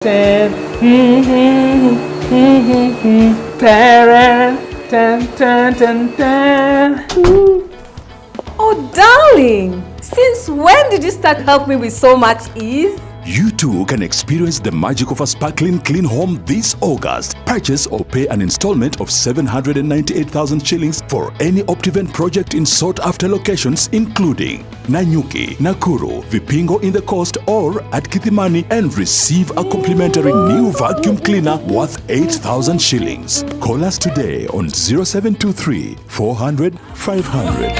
Oh, darling, since when did you start helping me with so much ease? You too can experience the magic of a sparkling clean home this August. Purchase or pay an installment of 798,000 shillings for any Optivent project in sought-after locations including Nanyuki, Nakuru, Vipingo in the coast or at Kithimani and receive a complimentary new vacuum cleaner worth 8,000 shillings. Call us today on 0723 400 500.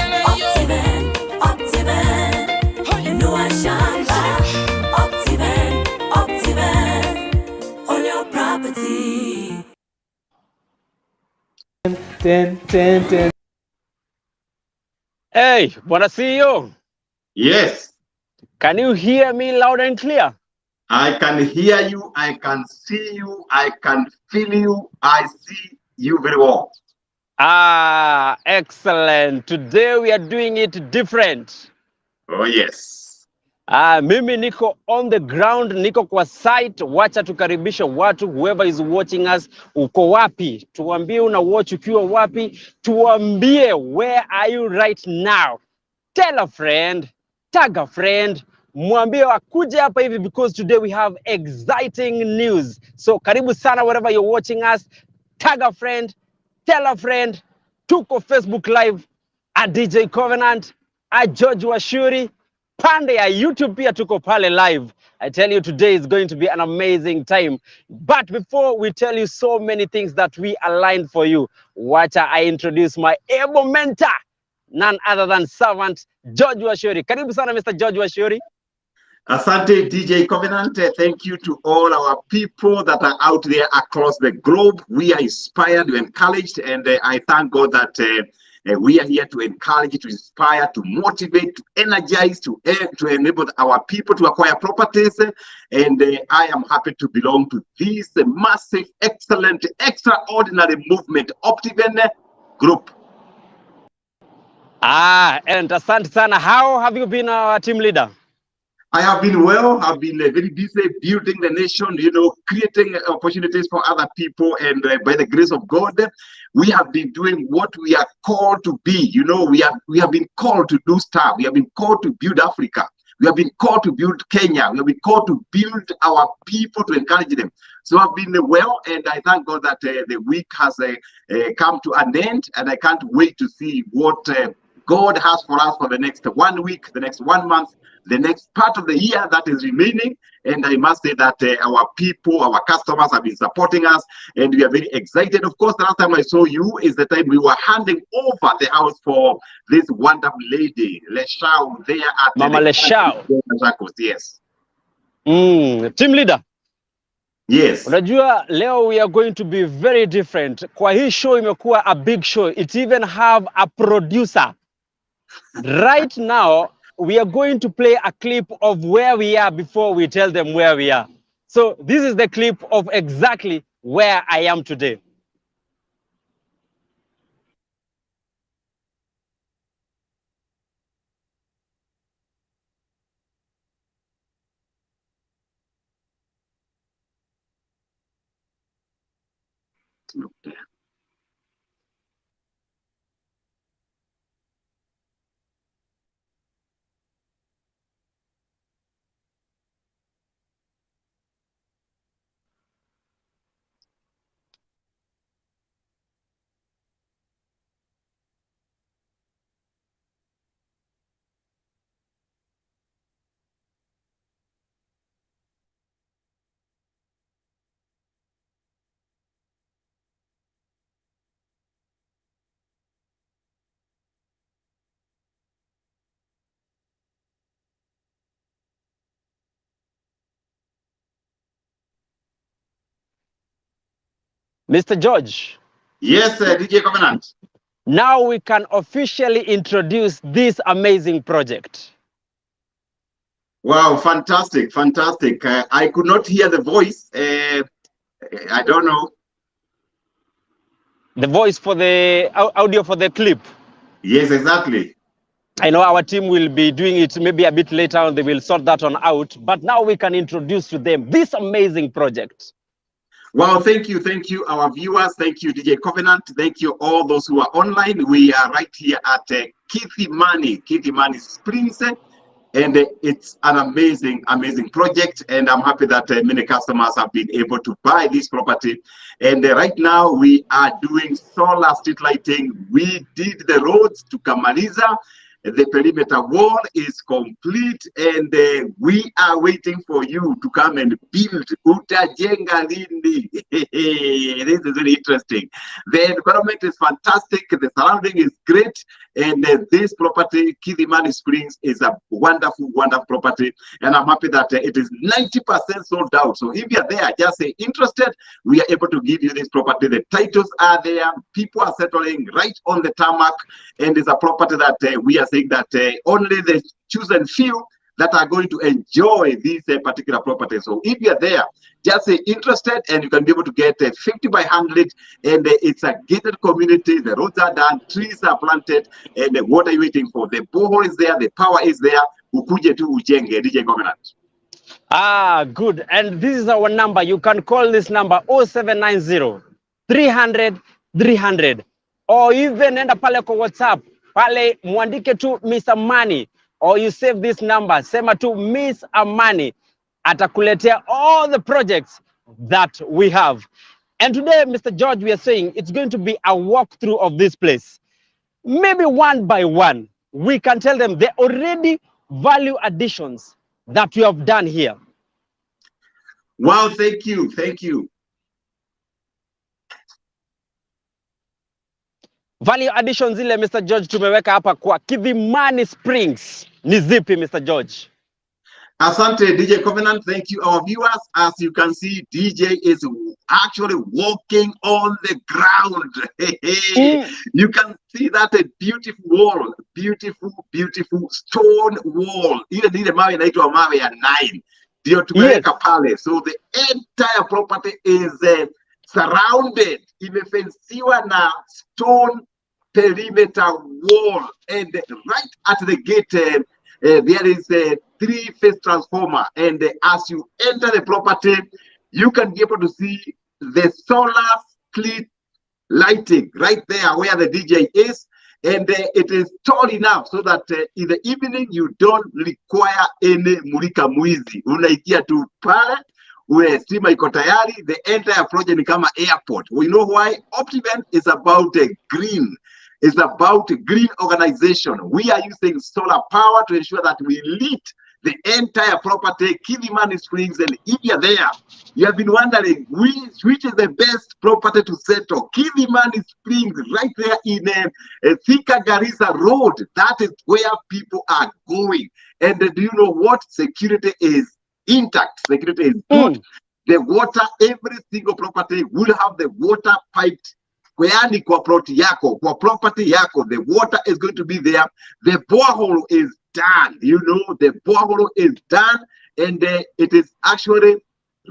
Hey, Bwana CEO. Yes. Can you hear me loud and clear? I can hear you, I can see you, I can feel you, I see you very well. Ah, excellent. Today we are doing it different. Oh, yes. Mimi niko on the ground, niko kwa site. Wacha tukaribisha watu, whoever is watching us, uko wapi? Tuambie una watch ukiwa wapi? Tuambie, where are you right now? Tell a friend, tag a friend, mwambie akuje hapa hivi because today we have exciting news. So karibu sana wherever you're watching us. Tag a friend, tell a friend. Tuko Facebook Live at DJ Covenant, at George Washuri. Pande ya YouTube pia tuko pale live. I tell you today is going to be an amazing time. But before we tell you so many things that we aligned for you, wacha I introduce my able mentor, none other than servant George Washuri. Karibu sana Mr. George Washuri. Asante DJ Covenant. Thank you to all our people that are out there across the globe. We are inspired, we're encouraged, and I thank God that we are here to encourage, to inspire, to motivate, to energize, to enable our people to acquire properties. And I am happy to belong to this massive, excellent, extraordinary movement, Optivent Group. And asante sana. How have you been our team leader? I have been well. I've been very busy building the nation, creating opportunities for other people. And by the grace of God, we have been doing what we are called to be. We have been called to do stuff. We have been called to build Africa. We have been called to build Kenya. We have been called to build our people, to encourage them. So I've been well, and I thank God that the week has come to an end. And I can't wait to see what God has for us for the next 1 week, the next 1 month, the next part of the year that is remaining. And I must say that our people, our customers have been supporting us, and we are very excited. Of course, the last time I saw you is the time we were handing over the house for this wonderful lady, Leshao, there at Mama Leshao. Machakos, yes. Team leader. Yes. Unajua leo we are going to be very different. Kwa hii show imekuwa a big show. It even have a producer. Right now, we are going to play a clip of where we are before we tell them where we are. So this is the clip of exactly where I am today. Okay. Mr. George. Yes, DJ Covenant. Now we can officially introduce this amazing project. Wow, fantastic, fantastic. I could not hear the voice. I don't know. The voice for the audio for the clip. Yes, exactly. I know our team will be doing it maybe a bit later on. They will sort that one out. But now we can introduce to them this amazing project. Well, thank you, our viewers. Thank you, DJ Covenant. Thank you, all those who are online. We are right here at Kithimani Springs, and it's an amazing project. And I'm happy that many customers have been able to buy this property. And right now we are doing solar street lighting. We did the roads to Kamaliza. The perimeter wall is complete, and we are waiting for you to come and build. Utajenga lini? This is very interesting. The environment is fantastic. The surrounding is great, and this property, Kithimani Springs, is a wonderful property. And I'm happy that it is 90% sold out. So if you're there, just say interested. We are able to give you this property. The titles are there. People are settling right on the tarmac, and it's a property that we are saying that only the chosen few that are going to enjoy this particular property. So if you're there, just say interested, and you can be able to get 50 by 100, and it's a gated community. The roads are done, trees are planted, and what are you waiting for? The borehole is there, the power is there. Ukuje tu ujenge, DJ Government. Ah, good. And this is our number. You can call this number 0790 300 300, or even enda pale kwa WhatsApp pale muandike tu Miss Amani, or you save this number, sema tu Miss Amani, atakuletea all the projects that we have. And today, Mr. George, we are saying it's going to be a walkthrough of this place. Maybe one by one, we can tell them the already value additions that we have done here. Wow, thank you. Value additions zile Mr. George tumeweka hapa kwa Kithimani Springs ni zipi, Mr. George? Asante, DJ Covenant. Thank you, our viewers. As you can see, DJ is actually walking on the ground. You can see that a beautiful wall, beautiful stone wall. Ile mawe inaitwa mawe ya Nile. Ndio tumeweka pale. So the entire property is surrounded, imefensiwa na stone perimeter wall, and right at the gate there is a 3-phase transformer, and as you enter the property, you can be able to see the solar split lighting right there where the DJ is, and it is tall enough so that in the evening you don't require any mulika mwizi. Unaikia tu pale, stima iko tayari. The entire project ni kama airport. We know why. Optivent is about green. It's about green organization. We are using solar power to ensure that we lit the entire property, Kithimani Springs. And if you're there, you have been wondering which is the best property to settle. Kithimani Springs, right there in Thika Garissa Road. That is where people are going. And do you know what? Security is intact. Security is good. The water, every single property will have the water piped. Kweani kwa property yako, the water is going to be there. The borehole is done. You know, the borehole is done, and it is actually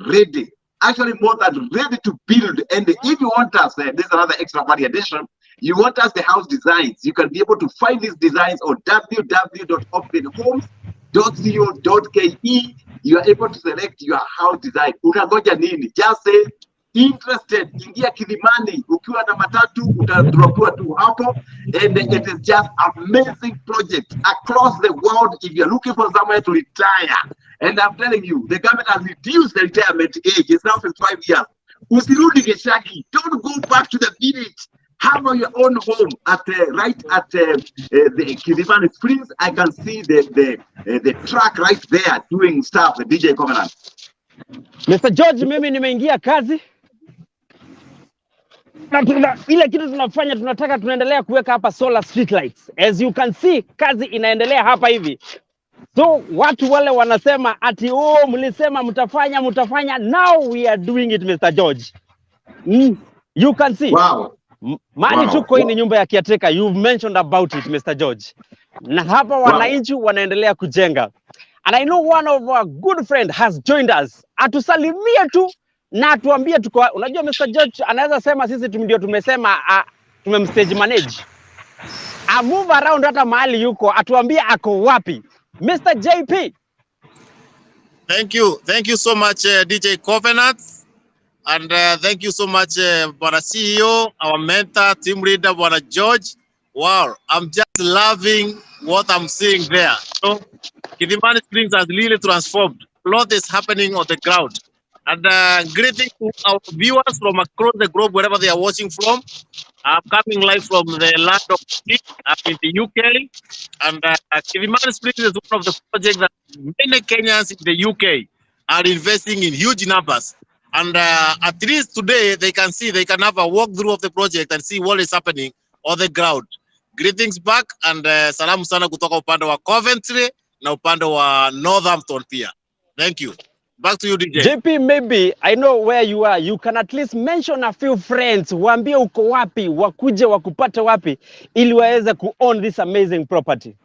ready. Actually, more than ready to build. And if you want us, there's another extra value addition. You want us the house designs. You can be able to find these designs on www.optinhomes.co.ke. You are able to select your house design. Unagoja nini? Just say interested. Ingia Kithimani, ukiwa na matatu utadropiwa tu hapo, and it is just amazing project across the world. If you're looking for somewhere to retire, and I'm telling you, the government has reduced the retirement age. It's now 55 years. Usirudi Geshagi. Don't go back to the village. Have your own home at right at the Kithimani Springs. I can see the truck right there doing stuff. The DJ Covenant. Mr. George, mimi nimeingia kazi. Ile kitu tunafanya, tunaendelea kuweka hapa solar street lights. As you can see, kazi inaendelea hapa hivi. So watu wale wanasema ati mlisema mtafanya. Now we are doing it, Mr. George. You can see. Wow. Mali tuko hii ni nyumba ya caretaker. You've mentioned about it, Mr. George. Na hapa wananchi wanaendelea kujenga. And I know one of our good friend has joined us. Atusalimie tu na atuambie tuko. Unajua Mr. George anaweza sema sisi ndio tumesema tumemstage manage. a move around hata mahali yuko atuambie ako wapi. Mr. JP. Thank you so much, DJ Covenant, and thank you so much, Bwana CEO, our mentor, team leader, Bwana George. Wow, I'm just loving what I'm seeing there. So, Kithimani Springs has really transformed. A lot is happening on the ground. And greeting to our viewers from across the globe, wherever they are watching from. I'm coming live from the land of tea. I'm in the UK. And Kithimani Springs is one of the projects that many Kenyans in the UK are investing in huge numbers. And at least today, they can have a walkthrough of the project and see what is happening on the ground. Greetings back, and salamu sana kutoka upande wa Coventry na upande wa Northampton pia. Thank you. Back to you, DJ. JP, maybe I know where you are. You can at least mention a few friends. Waambie uko wapi, wakuje wakupate wapi ili waweze ku own this amazing property.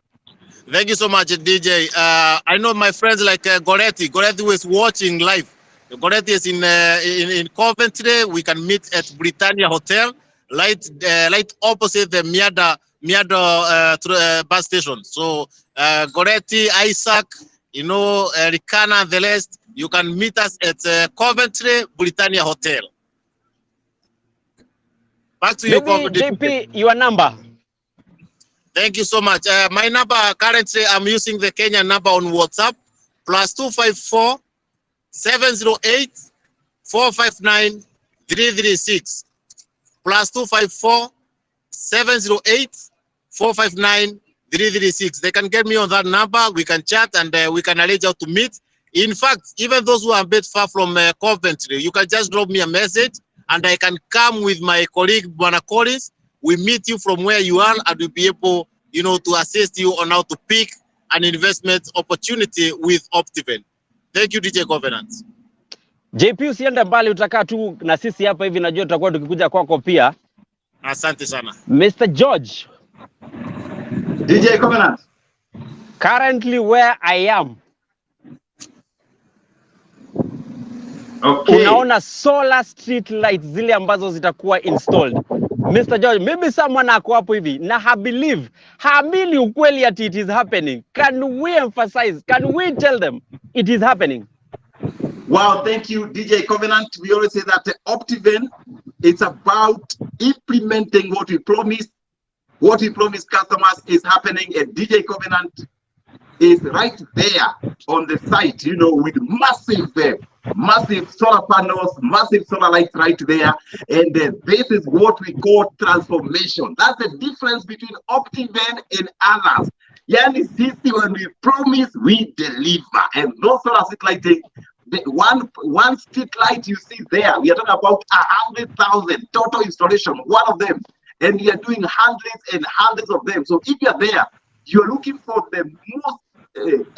Thank you so much, DJ. I know my friends like Goretti. Goretti was watching live. Goretti is in Coventry. We can meet at Britannia Hotel, right opposite the Miada bus station. So Goretti, Isaac, you know, Ricana and the rest, you can meet us at Coventry Britannia Hotel. Back to you, JP, your number. Thank you so much. My number currently, I'm using the Kenya number on WhatsApp, +254 708 459 336. +254 708 459 336. They can get me on that number. We can chat and we can arrange out to meet. In fact, even those who are a bit far from Coventry, you can just drop me a message and I can come with my colleague, Bwana Collins. We meet you from where you are and we'll be able, you know, to assist you on how to pick an investment opportunity with Optiven. Thank you, DJ Covenant. JP, usiende mbali, utakaa tu na sisi hapa hivi, najua tutakuwa tukikuja kwako pia. Asante sana. Mr. George. DJ Covenant. Currently where I am. Okay. Unaona solar street lights zile ambazo zitakuwa installed. Mr. George, maybe someone ako hapo hivi na haamini ukweli ati it is happening. Can we emphasize? Can we tell them it is happening? Wow, thank you, DJ Covenant. We always say that Optiven, it's about implementing what we promised. What we promised customers is happening, and DJ Covenant is right there on the site, you know, with massive solar panels, massive solar lights right there. And this is what we call transformation. That's the difference between Optiven and others. Yani sisi, when we promise, we deliver. And no solar street lighting, the one street light you see there, we are talking about 100,000 total installation, one of them. And we are doing hundreds and hundreds of them. So if you are there, you're looking for the most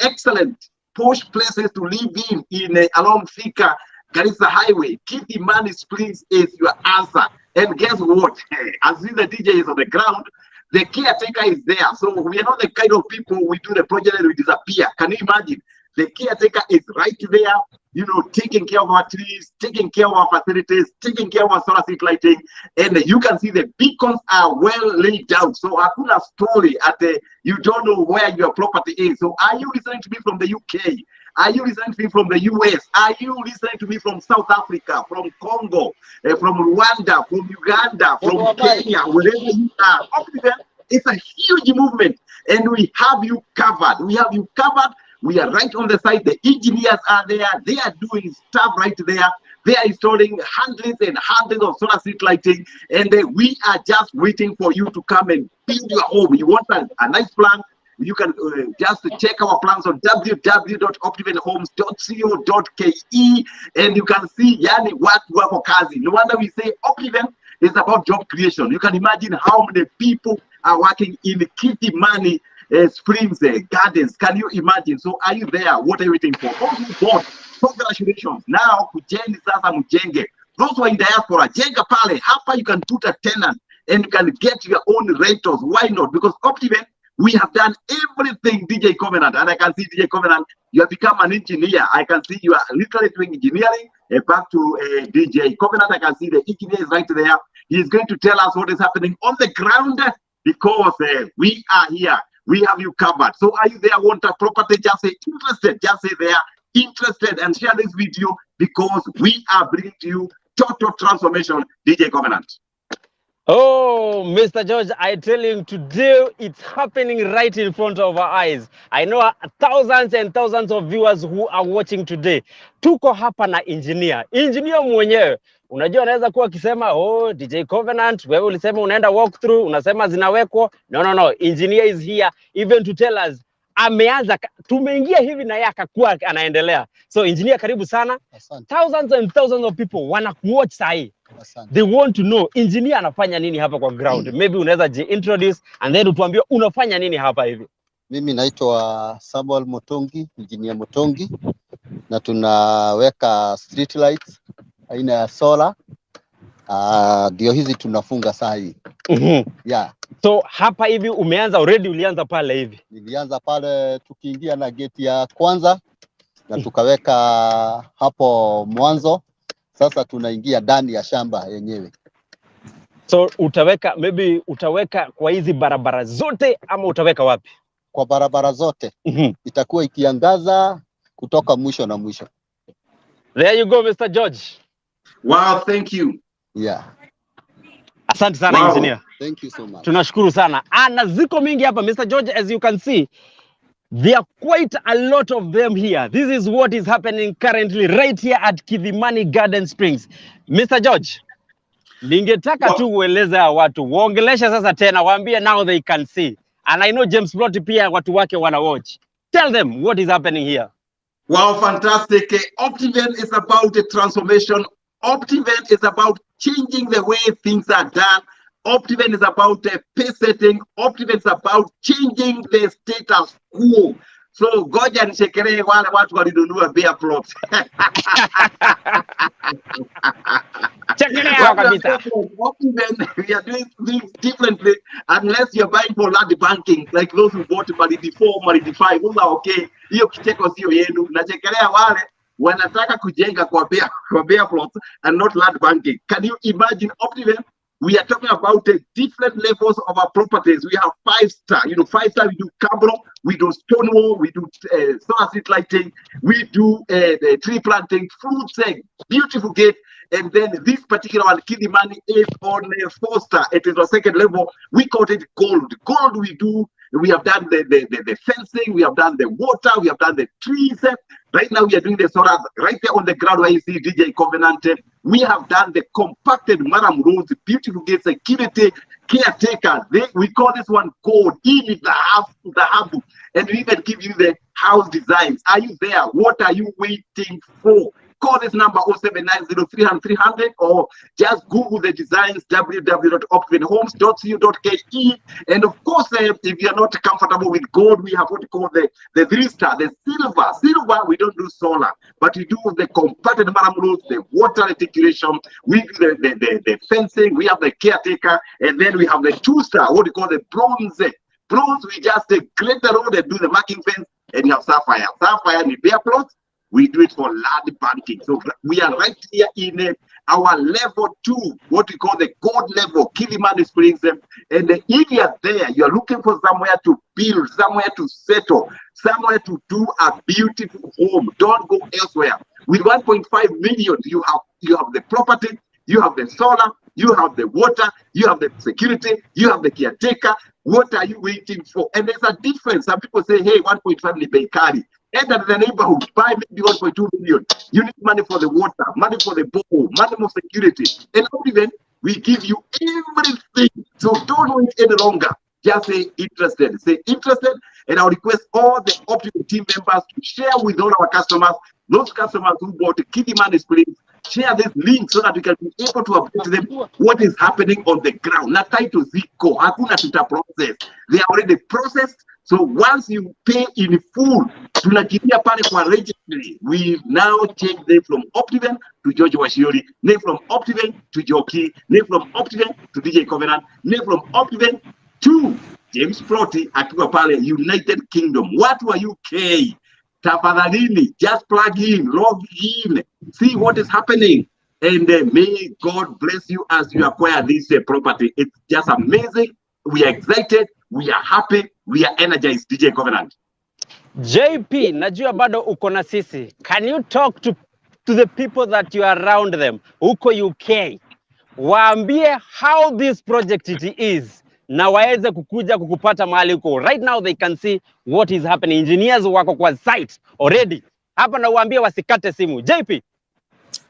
excellent posh places to live in along Thika, Garissa Highway. Kithimani Springs is your answer. And guess what? As the DJ is on the ground, the caretaker is there. So we are not the kind of people we do the project and we disappear. Can you imagine? The caretaker is right there, you know, taking care of our trees, taking care of our facilities, taking care of our solar street lighting, and you can see the beacons are well laid down. So hakuna story at you don't know where your property is. So are you listening to me from the UK? Are you listening to me from the US? Are you listening to me from South Africa, from Congo, from Rwanda, from Uganda, from Kenya, wherever you are? It's a huge movement, and we have you covered. We have you covered. We are right on the site. The engineers are there. They are doing stuff right there. They are installing hundreds and hundreds of solar street lighting, and we are just waiting for you to come and build your home. You want a nice plan? You can just check our plans on www.optivenhomes.co.ke, and you can see yani what wako kazi. No wonder we say Optiven is about job creation. You can imagine how many people are working in Kithimani Springs gardens. Can you imagine? So are you there? What are you waiting for? Those who bought, congratulations. Now kujeni sasa mjenge. Those who are in diaspora, jenga pale. Hapa you can put a tenant and you can get your own rentals. Why not? Because Optiven, we have done everything, DJ Covenant, and I can see DJ Covenant, you have become an engineer. I can see you are literally doing engineering. Back to DJ Covenant, I can see the engineer is right there. He is going to tell us what is happening on the ground. because we are here. We have you covered. So are you there? Want a property? Just say interested. Just say they are interested and share this video because we are bringing to you total transformation, DJ Covenant. Oh, Mr. George, I tell you today, it's happening right in front of our eyes. I know thousands and thousands of viewers who are watching today. Tuko hapa na engineer. Engineer mwenyewe. Unajua anaweza kuwa akisema, oh, DJ Covenant, wewe ulisema unaenda walk through, unasema zinawekwa. No. Engineer is here even to tell us. Ameanza, tumeingia hivi na yeye akakuwa anaendelea. So engineer, karibu sana. Asante. Thousands and thousands of people wanakuwatch sahi. They want to know engineer anafanya nini hapa kwa ground. Maybe unaweza introduce and then utuambie unafanya nini hapa hivi. Mimi naitwa Samuel Motongi, engineer Motongi, na tunaweka street lights aina ya solar. Ndio hizi tunafunga saa hii. Yeah. So hapa hivi umeanza already, ulianza pale hivi? Nilianza pale tukiingia na gate ya kwanza na tukaweka hapo mwanzo. Sasa tunaingia ndani ya shamba yenyewe. So utaweka, maybe utaweka kwa hizi barabara zote ama utaweka wapi? Kwa barabara zote. Itakuwa ikiangaza kutoka mwisho na mwisho. There you go, Mr. George. Wow, thank you. Yeah. Asante sana, engineer. Thank you so much. Tunashukuru sana. Na ziko mingi hapa, Mr. George, as you can see. There are quite a lot of them here. This is what is happening currently right here at Kithimani Garden Springs. Mr. George, ningetaka tu ueleze watu, waongelesha sasa tena, waambie now they can see. And I know James Plot pia watu wake wana watch. Tell them what is happening here. Wow, fantastic. Optiven is about a transformation. Optiven is about changing the way things are done. Optiven is about pace setting. Optiven is about changing the status quo. So goja nishekelee wale watu walinunua bear plots. Chekelea kabisa. Optiven, we are doing things differently unless you're buying for land banking like those who bought Maridi 4, Maridi 5. Okay, hiyo kicheko sio yenu. Nachekelea wale wanataka kujenga kwa bear plots and not land banking. Can you imagine Optiven? We are talking about different levels of our properties. We have 5-star, 5-star, we do cabro, we do stone wall, we do solar street lighting, we do tree planting, fruits, beautiful gate. And then this particular one, Kithimani, is on a 4-star. It is our second level. We call it gold. Gold we have done the fencing, we have done the water, we have done the trees. Right now we are doing the solar right there on the ground where you see DJ Covenant. We have done the compacted Murram roads, beautiful gates, security, caretaker. We call this one gold, in the hub. And we even give you the house designs. Are you there? What are you waiting for? Call this number 0790-300-300 or just Google the designs www.optivenhomes.co.ke. And of course, if you're not comfortable with gold, we have what we call the 3-star, the silver. Silver, we don't do solar, but we do the compacted Murram roads, the water reticulation, we do the fencing, we have the caretaker, and then we have the 2-star, what we call the bronze. Bronze, we just grade the road and do the marking fence, and you have sapphire. Sapphire in bear plots. We do it for land banking. So we are right here in our level 2, what we call the gold level, Kithimani Springs. And if you are there, you are looking for somewhere to build, somewhere to settle, somewhere to do a beautiful home. Don't go elsewhere. With 1.5 million, you have the property, you have the solar, you have the water, you have the security, you have the caretaker. What are you waiting for? And there's a difference. Some people say, hey, 1.5 ni bei kali. Enter the neighborhood, buy maybe 1.2 million. You need money for the water, money for the borehole, money for security. And even we give you everything. So don't wait any longer. Just say interested. Say interested, and I'll request all the Optiven team members to share with all our customers, those customers who bought Kithimani Springs, share this link so that we can be able to update them what is happening on the ground. Na title ziko, hakuna tuta process. They are already processed. So once you pay in full, tunakimbia pale kwa registry. We now change them from Optiven to George Washiori, name from Optiven to Joki, name from Optiven to DJ Covenant, name from Optiven to James Proti akiwa pale United Kingdom. Watu wa UK, tafadhalini, just plug in, log in, see what is happening. And may God bless you as you acquire this property. It's just amazing. we are excited, we are happy, we are energized, DJ Covenant. JP, najua bado uko na sisi. Can you talk to the people that you are around them, uko UK? Waambie how this project it is, na waweze kukuja kukupata mahali uko. Right now they can see what is happening. Engineers wako kwa site already. Hapa na waambie wasikate simu. JP.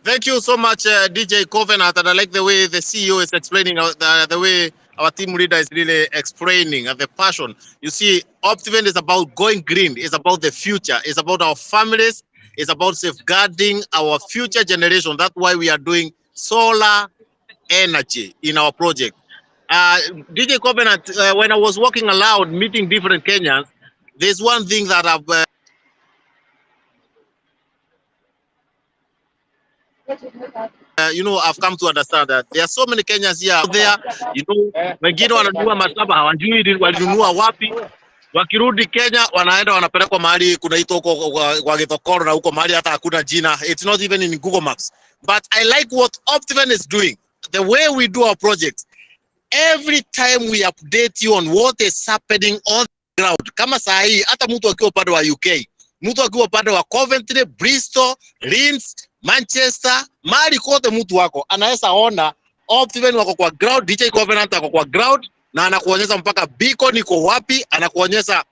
Thank you so much, DJ Covenant, and I like the way the CEO is explaining, the way our team leader is really explaining the passion. You see, Optiven is about going green. It's about the future. It's about our families. It's about safeguarding our future generation. That's why we are doing solar energy in our project. DJ Covenant, when I was walking around meeting different Kenyans, there's one thing that I've I've come to understand that there are so many Kenyans here out there, wengine wananunua mashamba hawajui walinunua wapi. Wakirudi Kenya wanaenda wanapelekwa mahali kunaitwa huko kwa Githokoro na huko mahali hata hakuna jina. It's not even in Google Maps. But I like what Optiven is doing. The way we do our projects. Every time we update you on what is happening on the ground. Kama saa hii hata mtu akiwa upande wa UK, mtu akiwa upande wa Coventry, Bristol, Leeds, Manchester, mahali kote mtu wako anaweza ona Optiven wako kwa ground, DJ Covenant wako kwa ground na anakuonyesha mpaka beacon iko wapi, anakuonyesha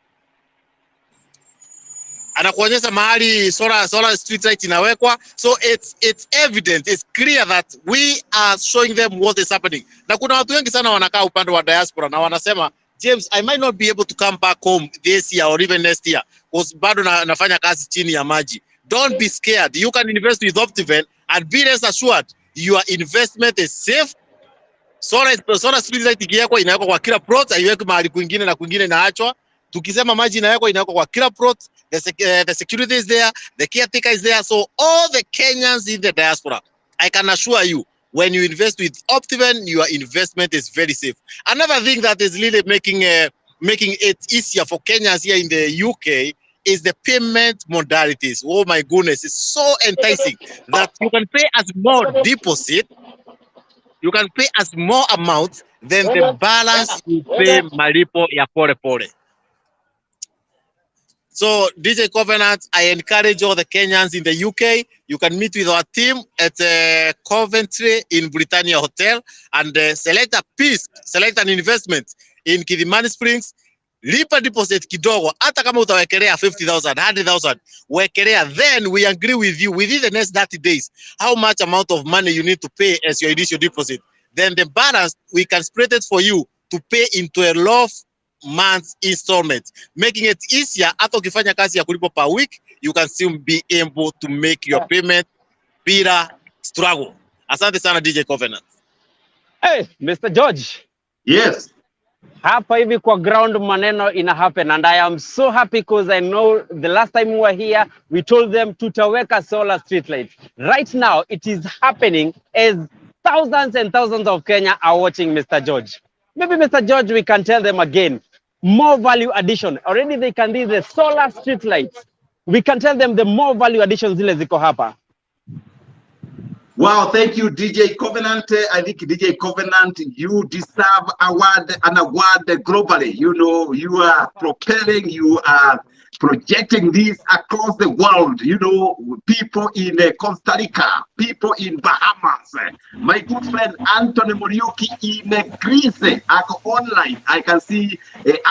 mahali solar street light inawekwa. So it's evident, it's clear that we are showing them what is happening. Na kuna watu wengi sana wanakaa upande wa diaspora na wanasema, James, I might not be able to come back home this year or even next year because bado nafanya kazi chini ya maji. Don't be scared. You can invest with Optiven and be rest assured your investment is safe. Solar street light ikiwekwa inawekwa kwa kila plot, haiweki mahali kwingine na kwingine inaachwa. Tukisema maji inawekwa kwa kila plot. The security is there, the caretaker is there. So all the Kenyans in the diaspora, I can assure you, when you invest with Optiven, your investment is very safe. Another thing that is really making it easier for Kenyans here in the UK is the payment modalities. Oh my goodness, it's so enticing that you can pay as more deposit, you can pay as more amount than the balance you pay malipo ya pole pole. So DJ Covenant, I encourage all the Kenyans in the UK. You can meet with our team at Coventry in Britannia Hotel and select a piece, select an investment in Kithimani Springs. Lipa deposit kidogo, hata kama utawekelea 50,000, 100,000, wekelea, then we agree with you within the next 30 days how much amount of money you need to pay as your initial deposit. Then the balance, we can spread it for you to pay into a low month's installment, making it easier. Hata ukifanya kazi ya kulipa per week, you can still be able to make your payment bila struggle. Asante sana DJ Covenant. Hey, Mr. George. Yes. Hapa hivi kwa ground maneno ina happen and I am so happy because I know the last time we were here, we told them tutaweka solar street lights. Right now, it is happening as thousands and thousands of Kenya are watching Mr. George. Maybe Mr. George, we can tell them again, more value addition. Already they can do the solar street lights. We can tell them the more value additions zile ziko hapa. Wow, thank you, DJ Covenant. I think DJ Covenant, you deserve an award globally. You know, you are propelling, you are projecting this across the world. You know, people in Costa Rica, people in Bahamas. My good friend Anthony Muriuki in Greece, online. I can see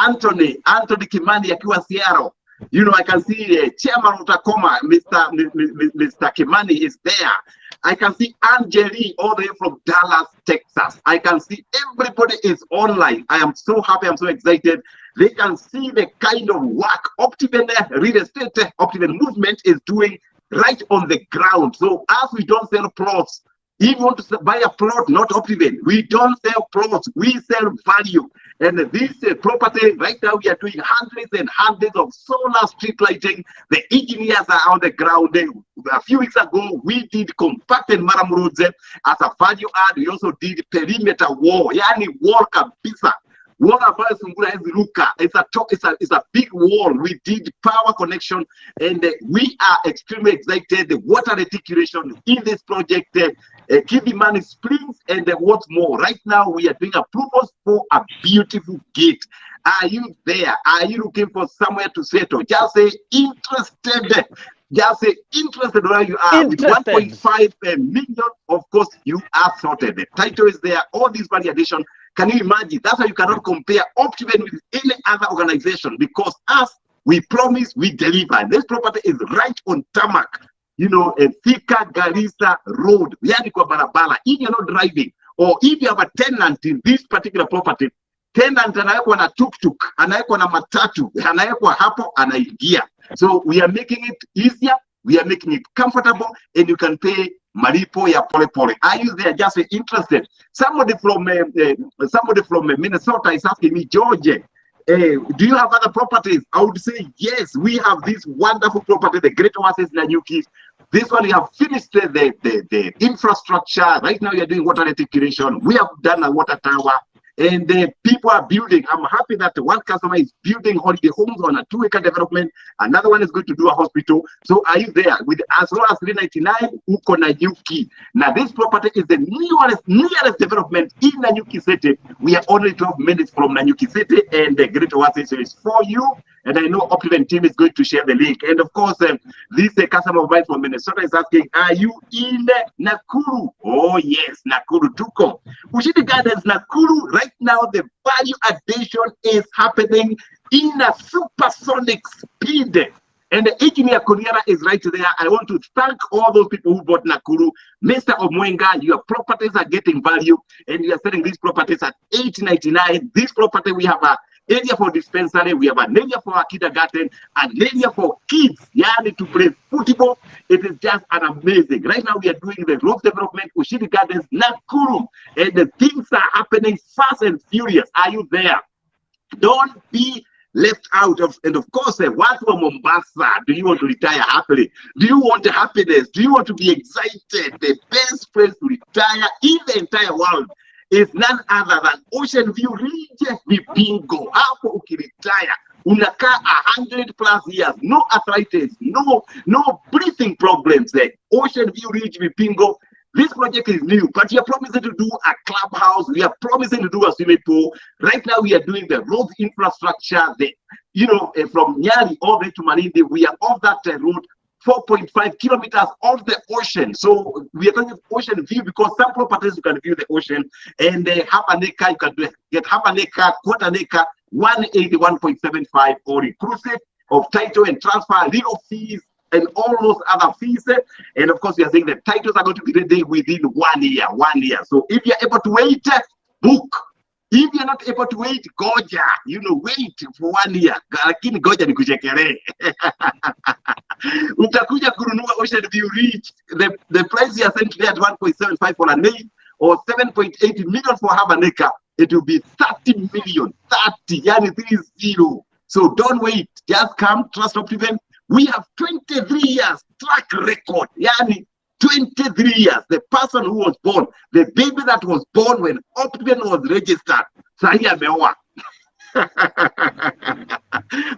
Anthony Kimani akiwa Seattle. You know, I can see Chairman of Tacoma, Mr. Kimani is there. I can see Angeli all the way from Dallas, Texas. I can see everybody is online. I am so happy. I'm so excited. They can see the kind of work Optiven Real Estate, Optiven Movement is doing right on the ground. So as we don't sell plots, if you want to buy a plot, not Optiven, we don't sell plots, we sell value. And this property, right now we are doing hundreds and hundreds of solar street lighting. The engineers are on the ground. A few weeks ago, we did compacted Murram roads as a value add. We also did perimeter wall, yani wall kabisa. Wall ambayo sungura hizi ruka. It's a big wall. We did power connection and we are extremely excited. The water reticulation in this project Kithimani Springs, and what's more, right now we are doing approvals for a beautiful gate. Are you there? Are you looking for somewhere to settle? Just say interested. Just say interested where you are. Interested. With 1.5 million, of course, you are sorted. The title is there, all these value addition. Can you imagine? That's why you cannot compare Optiven with any other organization, because us, we promise, we deliver. This property is right on Tarmac. You know, a Thika Garissa road. Yani kwa barabara. If you're not driving, or if you have a tenant in this particular property, tenant anawekwa na tuk-tuk, anawekwa na matatu, anawekwa hapo, anaingia. So we are making it easier, we are making it comfortable, and you can pay malipo ya pole pole. Are you there? Just interested? Somebody from Minnesota is asking me, George, do you have other properties? I would say yes. We have this wonderful property, the Great Oasis Nanyuki. This one we have finished the infrastructure. Right now we are doing water recirculation. We have done a water tower. And the people are building. I'm happy that one customer is building holiday homes on a 2-acre development. Another one is going to do a hospital. So are you there? With as low as 399, uko Nanyuki. Now this property is the nearest development in Nanyuki City. We are only 12 minutes from Nanyuki City, and the Great Oasis is for you. And I know Optiven team is going to share the link. And of course, this customer of mine from Minnesota is asking, are you in Nakuru? Oh yes, Nakuru Tuko. Ushindi Gardens, Nakuru, right now the value addition is happening in a supersonic speed. And the engineer Kuriara is right there. I want to thank all those people who bought Nakuru. Mr. Omwenga, your properties are getting value, and you are selling these properties at $899. This property, we have a area for dispensary, we have an area for a kindergarten, an area for kids, to play football. It is just an amazing. Right now we are doing the road development, Ushindi Gardens, Nakuru, and the things are happening fast and furious. Are you there? Don't be left out of. And of course, what for Mombasa? Do you want to retire happily? Do you want happiness? Do you want to be excited? The best place to retire in the entire world is none other than Ocean View Ridge Vipingo. Hapo ukiretire unakaa 100+ years, no arthritis, no breathing problems. Ocean View Ridge Vipingo. This project is new, but we are promising to do a clubhouse. We are promising to do a swimming pool. Right now, we are doing the road infrastructure. From Nyali all the way to Malindi, we are off that road. 4.5 kilometers off the ocean. So we are talking of ocean view, because some properties you can view the ocean, and half an acre you can get half an acre, quarter an acre, 181.75, or inclusive of title and transfer, legal fees, and all those other fees. And of course, we are saying the titles are going to be ready within 1 year. So if you're able to wait, book. If you're not able to wait, goja, wait for 1 year. Lakini goja ni kuchekere. Utakuja kununua Ocean View Ridge. The price you are saying today at 1.75 for an acre, or 7.8 million for half an acre, it will be 30 million. 30, yani 30. So don't wait. Just come, trust Optiven. We have 23 years track record. Yani 23 years. The person who was born, the baby that was born when Optiven was registered, sahi ameoa.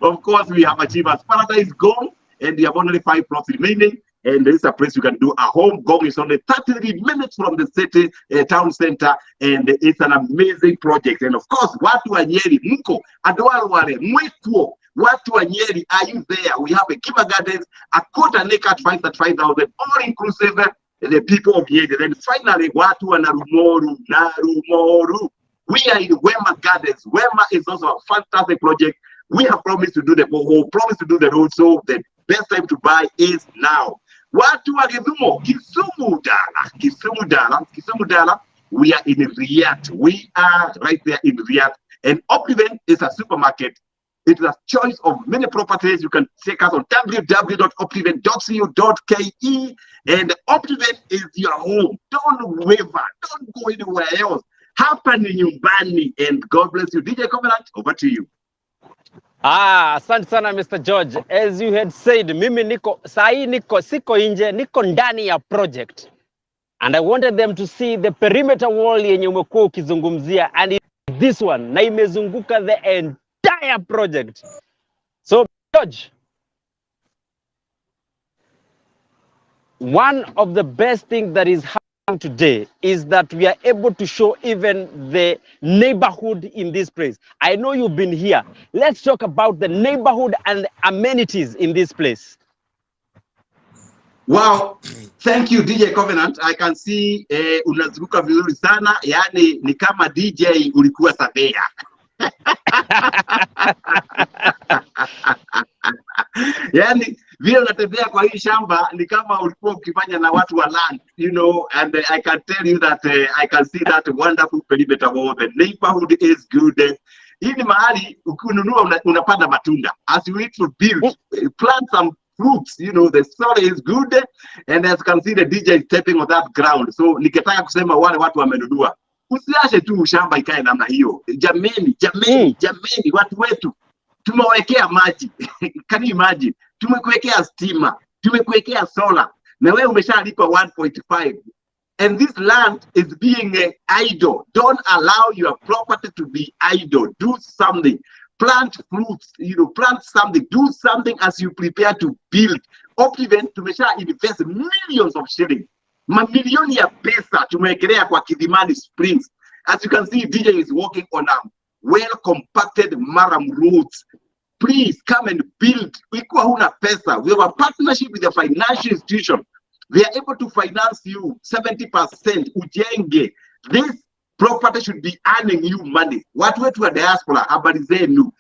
Of course, we have Achievers Paradise Gong, and we have only 5 plots remaining. And there is a place you can do a home. Gong is only 33 minutes from the city town center, and it's an amazing project. And of course, watu wa Nyeri, mko adwalware mwekwo. Watu wa Nyeri, are you there? We have a kindergarten, a quarter an acre at 5,000, all inclusive the people of Nyeri. Then finally, watu wa Narumoru. We are in Wema Gardens. Wema is also a fantastic project. We have promised to do the borehole, promised to do the road, so the best time to buy is now. Watu wa Kisumu Dala. We are in Riyadh. We are right there in Riyadh. And Optiven is a supermarket. It is a choice of many properties. You can check us on www.optiven.co.ke, and Optiven is your home. Don't waver. Don't go anywhere else. Hapa ni nyumbani, and God bless you. DJ Covenant, over to you. Asante sana Mr. George. As you had said, mimi siko nje, niko ndani ya project. And I wanted them to see the perimeter wall yenye umekuwa ukizungumzia, and this one, na imezunguka the entire project. So, George, one of the best things that is happening today is that we are able to show even the neighborhood in this place. I know you've been here. Let's talk about the neighborhood and the amenities in this place. Wow, thank you DJ Covenant. I can see unazunguka vizuri sana, yani ni kama DJ ulikuwa Sabea. Yani vile unatembea kwa hii shamba ni kama ulikuwa ukifanya na watu wa land, you know, and I can tell you that I can see that wonderful perimeter wall. The neighborhood is good. Hii ni mahali ukinunua unapanda matunda. As you need to build, plant some fruits, you know, the soil is good, and as you can see the DJ is stepping on that ground. So nikitaka kusema wale watu wamenunua, usiache tu shamba ikae namna hiyo. Jameni, watu wetu tumewekea maji. Can you imagine? Tumekuwekea stima, tumekuwekea solar, na wewe umeshalipa 1.5. And this land is being idle. Don't allow your property to be idle. Do something. Plant fruits, you know, plant something. Do something as you prepare to build. Optiven tumesha invest millions of shillings. Mamilioni ya pesa tumewekelea kwa Kithimani Springs. As you can see, DJ is walking on a well-compacted Murram roads. Please come and build. Ikuwa huna pesa, we have a partnership with a financial institution. They are able to finance you 70%. Ujenge. This property should be earning you money. Watu wetu wa diaspora, habari zenu.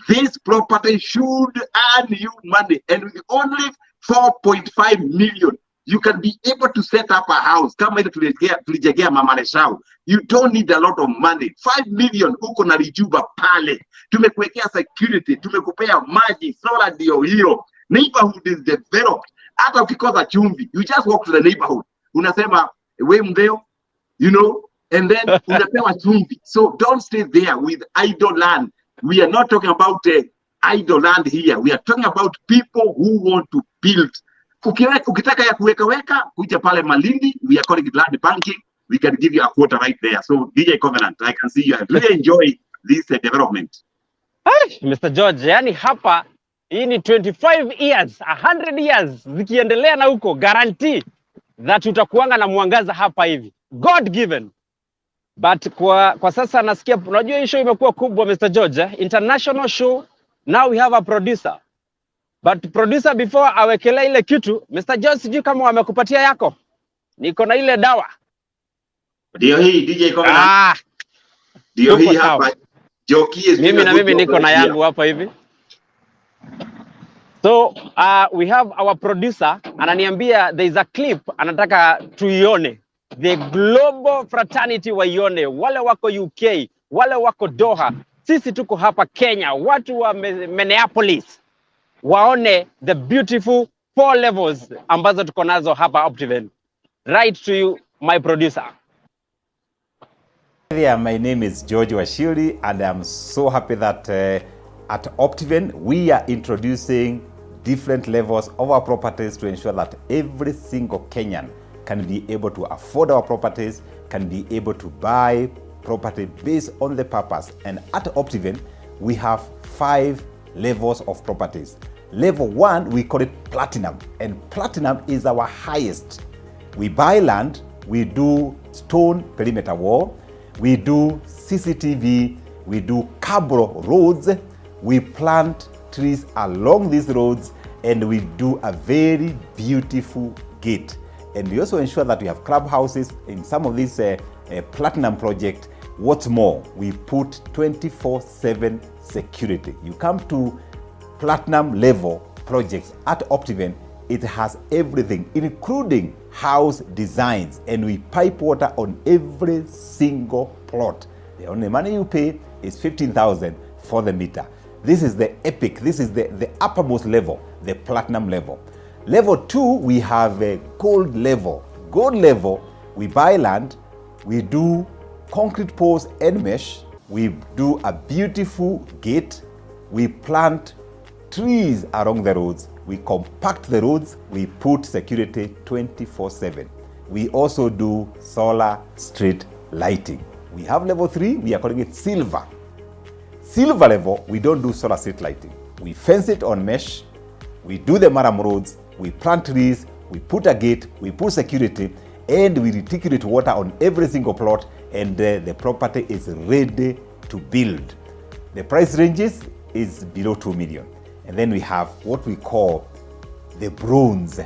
This property should earn you money. And with only 4.5 million, you can be able to set up a house. Kama ile tulijegea Mama Leshau. You don't need a lot of money. 5 million uko na rijuba pale. Tumekuwekea security, tumekupea maji, solar ndio hiyo. Neighborhood is developed. Hata ukikosa chumvi, you just walk to the neighborhood. Unasema, we mdeo, you know, and then unapewa chumvi. So don't stay there with idle land. We are not talking about idle land here. We are talking about people who want to build. Ukitaka ya kuweka kuja pale Malindi, we are calling it land banking. We can give you a quota right there. So DJ Covenant, I can see you really enjoy this development. Mr. George, yani hapa hii ni 25 years, 100 years zikiendelea na huko, guarantee that utakuanga na mwangaza hapa hivi. God given. But kwa sasa nasikia, unajua hii show imekuwa kubwa Mr. George, international show. Now we have a producer. But producer before awekele ile kitu, Mr. George sijui kama wamekupatia yako. Niko na ile dawa. Ndio hii DJ Covenant. Ndio hii hapa. Mimi niko na yangu hapa hivi. So we have our producer ananiambia there is a clip anataka tuione. The global fraternity waione, wale wako UK, wale wako Doha. Sisi tuko hapa Kenya, watu wa Minneapolis waone the beautiful 4 levels ambazo tuko nazo hapa Optiven. Right to you, my producer. There, my name is George Washiri, and I'm so happy that at Optiven we are introducing different levels of our properties to ensure that every single Kenyan can be able to afford our properties, can be able to buy property based on the purpose. And at Optiven, we have 5 levels of properties. Level 1, we call it platinum, and platinum is our highest. We buy land, we do stone perimeter wall, we do CCTV, we do cable roads, we plant trees along these roads, and we do a very beautiful gate. And we also ensure that we have clubhouses in some of these platinum projects. What's more, we put 24/7 security. You come to platinum level projects at Optiven, it has everything, including house designs, and we pipe water on every single plot. The only money you pay is 15,000 for the meter. This is the epic, this is the uppermost level, the platinum level. Level 2, we have a gold level. Gold level, we buy land, we do concrete posts and mesh, we do a beautiful gate, we plant trees along the roads, we compact the roads, we put security 24/7. We also do solar street lighting. We have level 3, we are calling it silver. Silver level, we don't do solar street lighting. We fence it on mesh, we do the Murram roads, we plant trees, we put a gate, we put security, and we reticulate water on every single plot, and the property is ready to build. The price ranges is below 2 million. And then we have what we call the bronze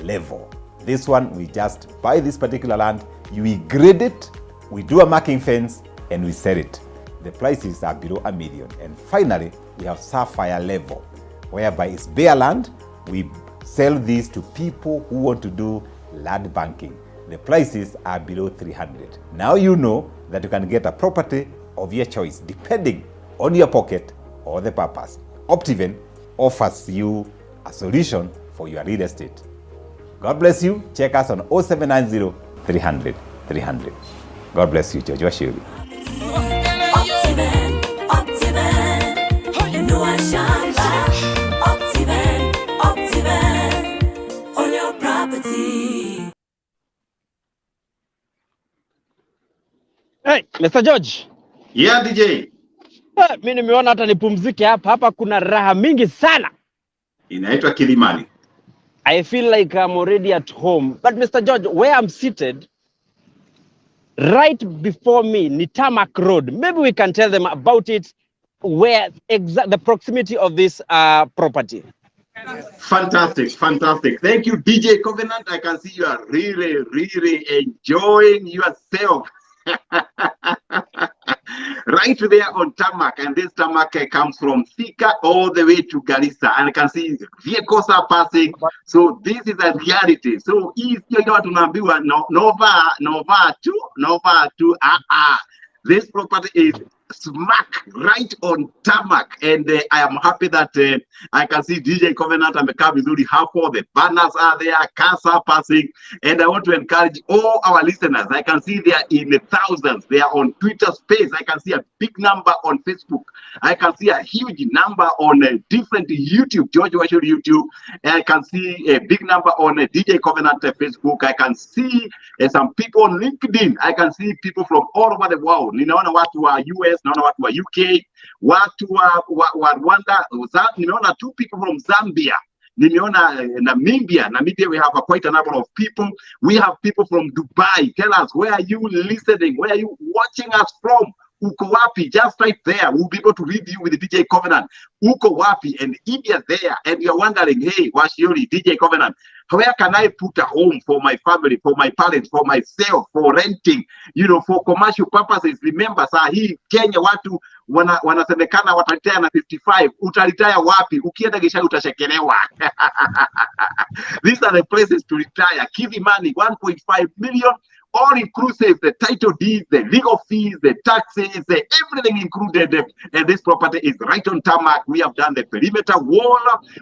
level. This one, we just buy this particular land, we grade it, we do a marking fence, and we sell it. The prices are below 1 million. And finally, we have sapphire level, whereby it's bare land. We sell these to people who want to do land banking. The prices are below 300. Now you know that you can get a property of your choice, depending on your pocket or the purpose. Optiven offers you a solution for your real estate. God bless you. Check us on 0790 300 300. God bless you, George Washiri. On your property. Hey, Mr. George. Yeah, DJ. Mimi nimeona hata nipumzike hapa. Hapa kuna raha mingi sana. Inaitwa Kithimani. I feel like I'm already at home. But Mr. George, where I'm seated, right before me, ni Tarmac Road. Maybe we can tell them about it, where the proximity of this property. Fantastic, fantastic. Thank you, DJ Covenant. I can see you are really, really enjoying yourself. Right there on Tarmac, and this Tarmac comes from Thika all the way to Garissa, and I can see vehicles are passing. So this is a reality. So if you know tunaambiwa Nova 2, this property is smack right on Tarmac, and I am happy that I can see DJ Covenant amekaa vizuri hapo. The banners are there, cars are passing, and I want to encourage all our listeners. I can see they are in the thousands. They are on Twitter Space. I can see a big number on Facebook. I can see a huge number on different YouTube, George Washiri YouTube. And I can see a big number on DJ Covenant Facebook. I can see some people on LinkedIn. I can see people from all over the world. Ninaona watu wa US, naona watu wa UK, watu wa Rwanda, nimeona 2 people from Zambia. Nimeona Namibia, we have quite a number of people. We have people from Dubai. Tell us, where are you listening? Where are you watching us from? Uko wapi? Just right there. We'll be able to read you with the DJ Covenant. Uko wapi? And if you're there and you're wondering, hey, Washiri, DJ Covenant, where can I put a home for my family, for my parents, for myself, for renting, for commercial purposes? Remember, saa hii Kenya watu wanasemekana wataritaya na 55. Utaritaya wapi? Ukienda Gishari utashekelewa. These are the places to retire. Kithimani, 1.5 million. All inclusive, the title deeds, the legal fees, the taxes, everything included. And this property is right on Tarmac. We have done the perimeter wall.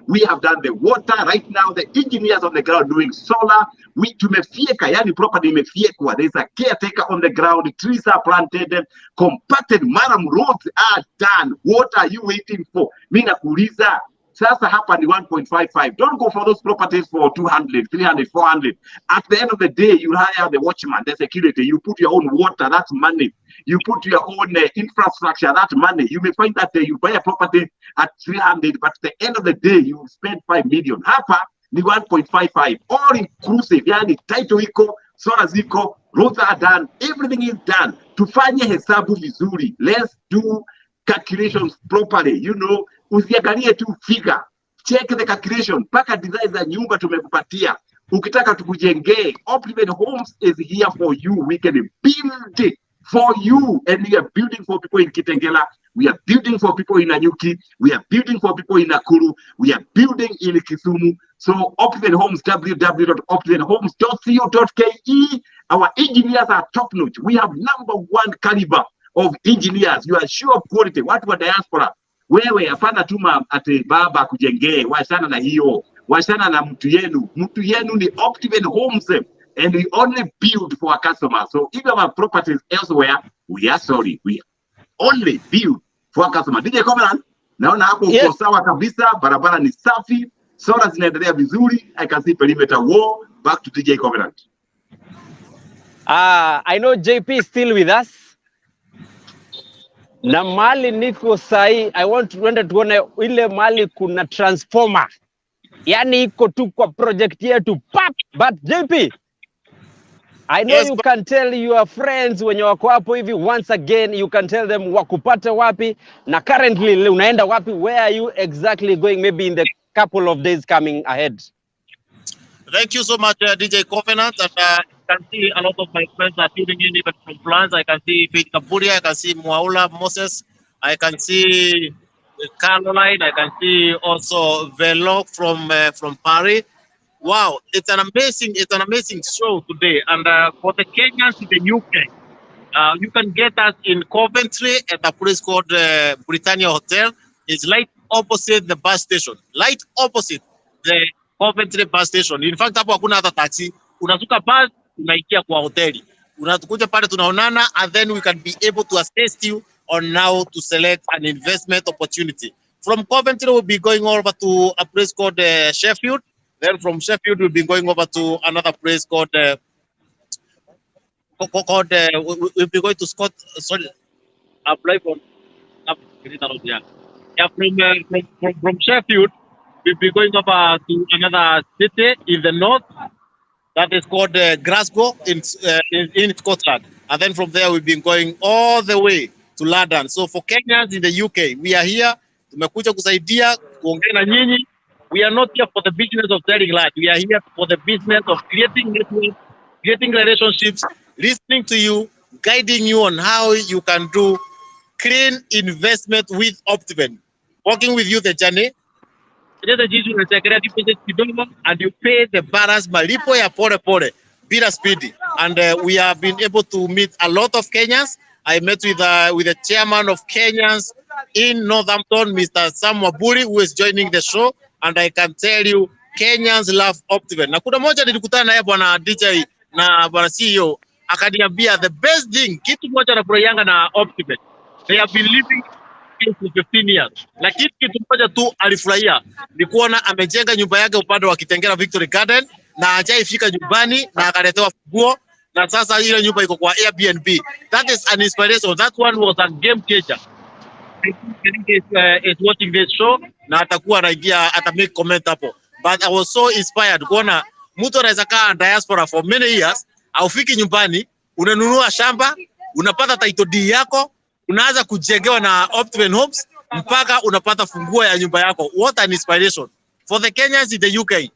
We have done the water. Right now, the engineers on the ground doing solar. Tumefieka, yani property imefiekwa. There's a caretaker on the ground. Trees are planted. Compacted Murram roads are done. What are you waiting for? Mina kuuliza. Sasa hapa ni 1.55. Don't go for those properties for 200, 300, 400. At the end of the day, you hire the watchman, the security. You put your own water, that's money. You put your own infrastructure, that's money. You may find that you buy a property at 300, but at the end of the day, you spend 5 million. Hapa ni 1.55. All inclusive. Yani title iko, solar ziko, roads are done, everything is done. Tufanye hesabu vizuri. Let's do calculations properly. Usiangalie tu figure. Check the calculation. Paka design za nyumba tumekupatia. Ukitaka tukujengee. Optiven Homes is here for you. We can build it for you. And we are building for people in Kitengela. We are building for people in Nanyuki. We are building for people in Nakuru. We are building in Kisumu. So Optiven Homes, www.optivenhomes.co.ke. Our engineers are top notch. We have #1 caliber of engineers. You are sure of quality. Watu wa diaspora. Wewe hapana tuma ati baba kujengee, washana na hiyo, washana na mtu yenu ni Optiven Homes, and we only build for our customers. So if our properties elsewhere, we are sorry, we only build for our customers. DJ Covenant, naona hapo uko sawa kabisa, barabara ni safi, solar zinaendelea vizuri. I can see perimeter wall. Back to DJ Covenant. I know JP is still with us. Na mali niko sahi, I want to tuone ile mali kuna transformer. Yani iko tu kwa project yetu pap. But JP, I know Yes, you can tell your friends wenye wako hapo hivi, once again you can tell them wakupate wapi na currently unaenda wapi, where are you exactly going maybe in the couple of days coming ahead? thank you so much, DJ Covenant. And you can see a lot of my friends are tuning in even from France. I can see Faith Kaburia, I can see Mwaula Moses, I can see Caroline, I can see also Velo from Paris. Wow, it's an amazing show today. And for the Kenyans in the UK, you can get us in Coventry at a place called Britannia Hotel. It's right opposite the bus station. Right opposite the Coventry bus station. In fact, hapo hakuna hata taxi. Unasuka bus, unaingia kwa hoteli. Unatukuja pale tunaonana, and then we can be able to assist you on how to select an investment opportunity. From Coventry, we'll be going over to a place called Sheffield. Then from Sheffield, we'll be going over to another place called we'll be going to Scott. Sorry, apply for. Yeah, from Sheffield, we'll be going over to another city in the north that is called Glasgow in Scotland, and then from there we've been going all the way to London. So for Kenyans in the UK, we are here. Tumekuja kusaidia kuongea na nyinyi. We are not here for the business of selling land. We are here for the business of creating networks, creating relationships, listening to you, guiding you on how you can do clean investment with Optiven. Working with you the journey. And you pay the balance malipo ya pole pole bila speedy. And we have been able to meet a lot of Kenyans. I met with the chairman of Kenyans in Northampton, Mr. Sam Waburi, who is joining the show. And I can tell you, Kenyans love Optiven. Na kuna moja nilikutana naye bwana DJ na bwana CEO akaniambia the best thing, kitu moja na furahianga na Optiven. They have been living for 15 years. Lakini kitu moja tu alifurahia ni kuona amejenga nyumba yake upande wa Kitengela Victory Garden na hajaifika nyumbani na akaletewa funguo na sasa ile nyumba iko kwa Airbnb. That is an inspiration. That one was a game changer. Is watching this show na atakuwa anaingia ata make comment hapo. But I was so inspired kuona mtu anaweza kaa diaspora for many years, aufiki nyumbani, unanunua shamba, unapata title deed yako, unaanza kujengewa na Optiven Homes mpaka unapata funguo ya nyumba yako. What an inspiration. For the Kenyans in the UK,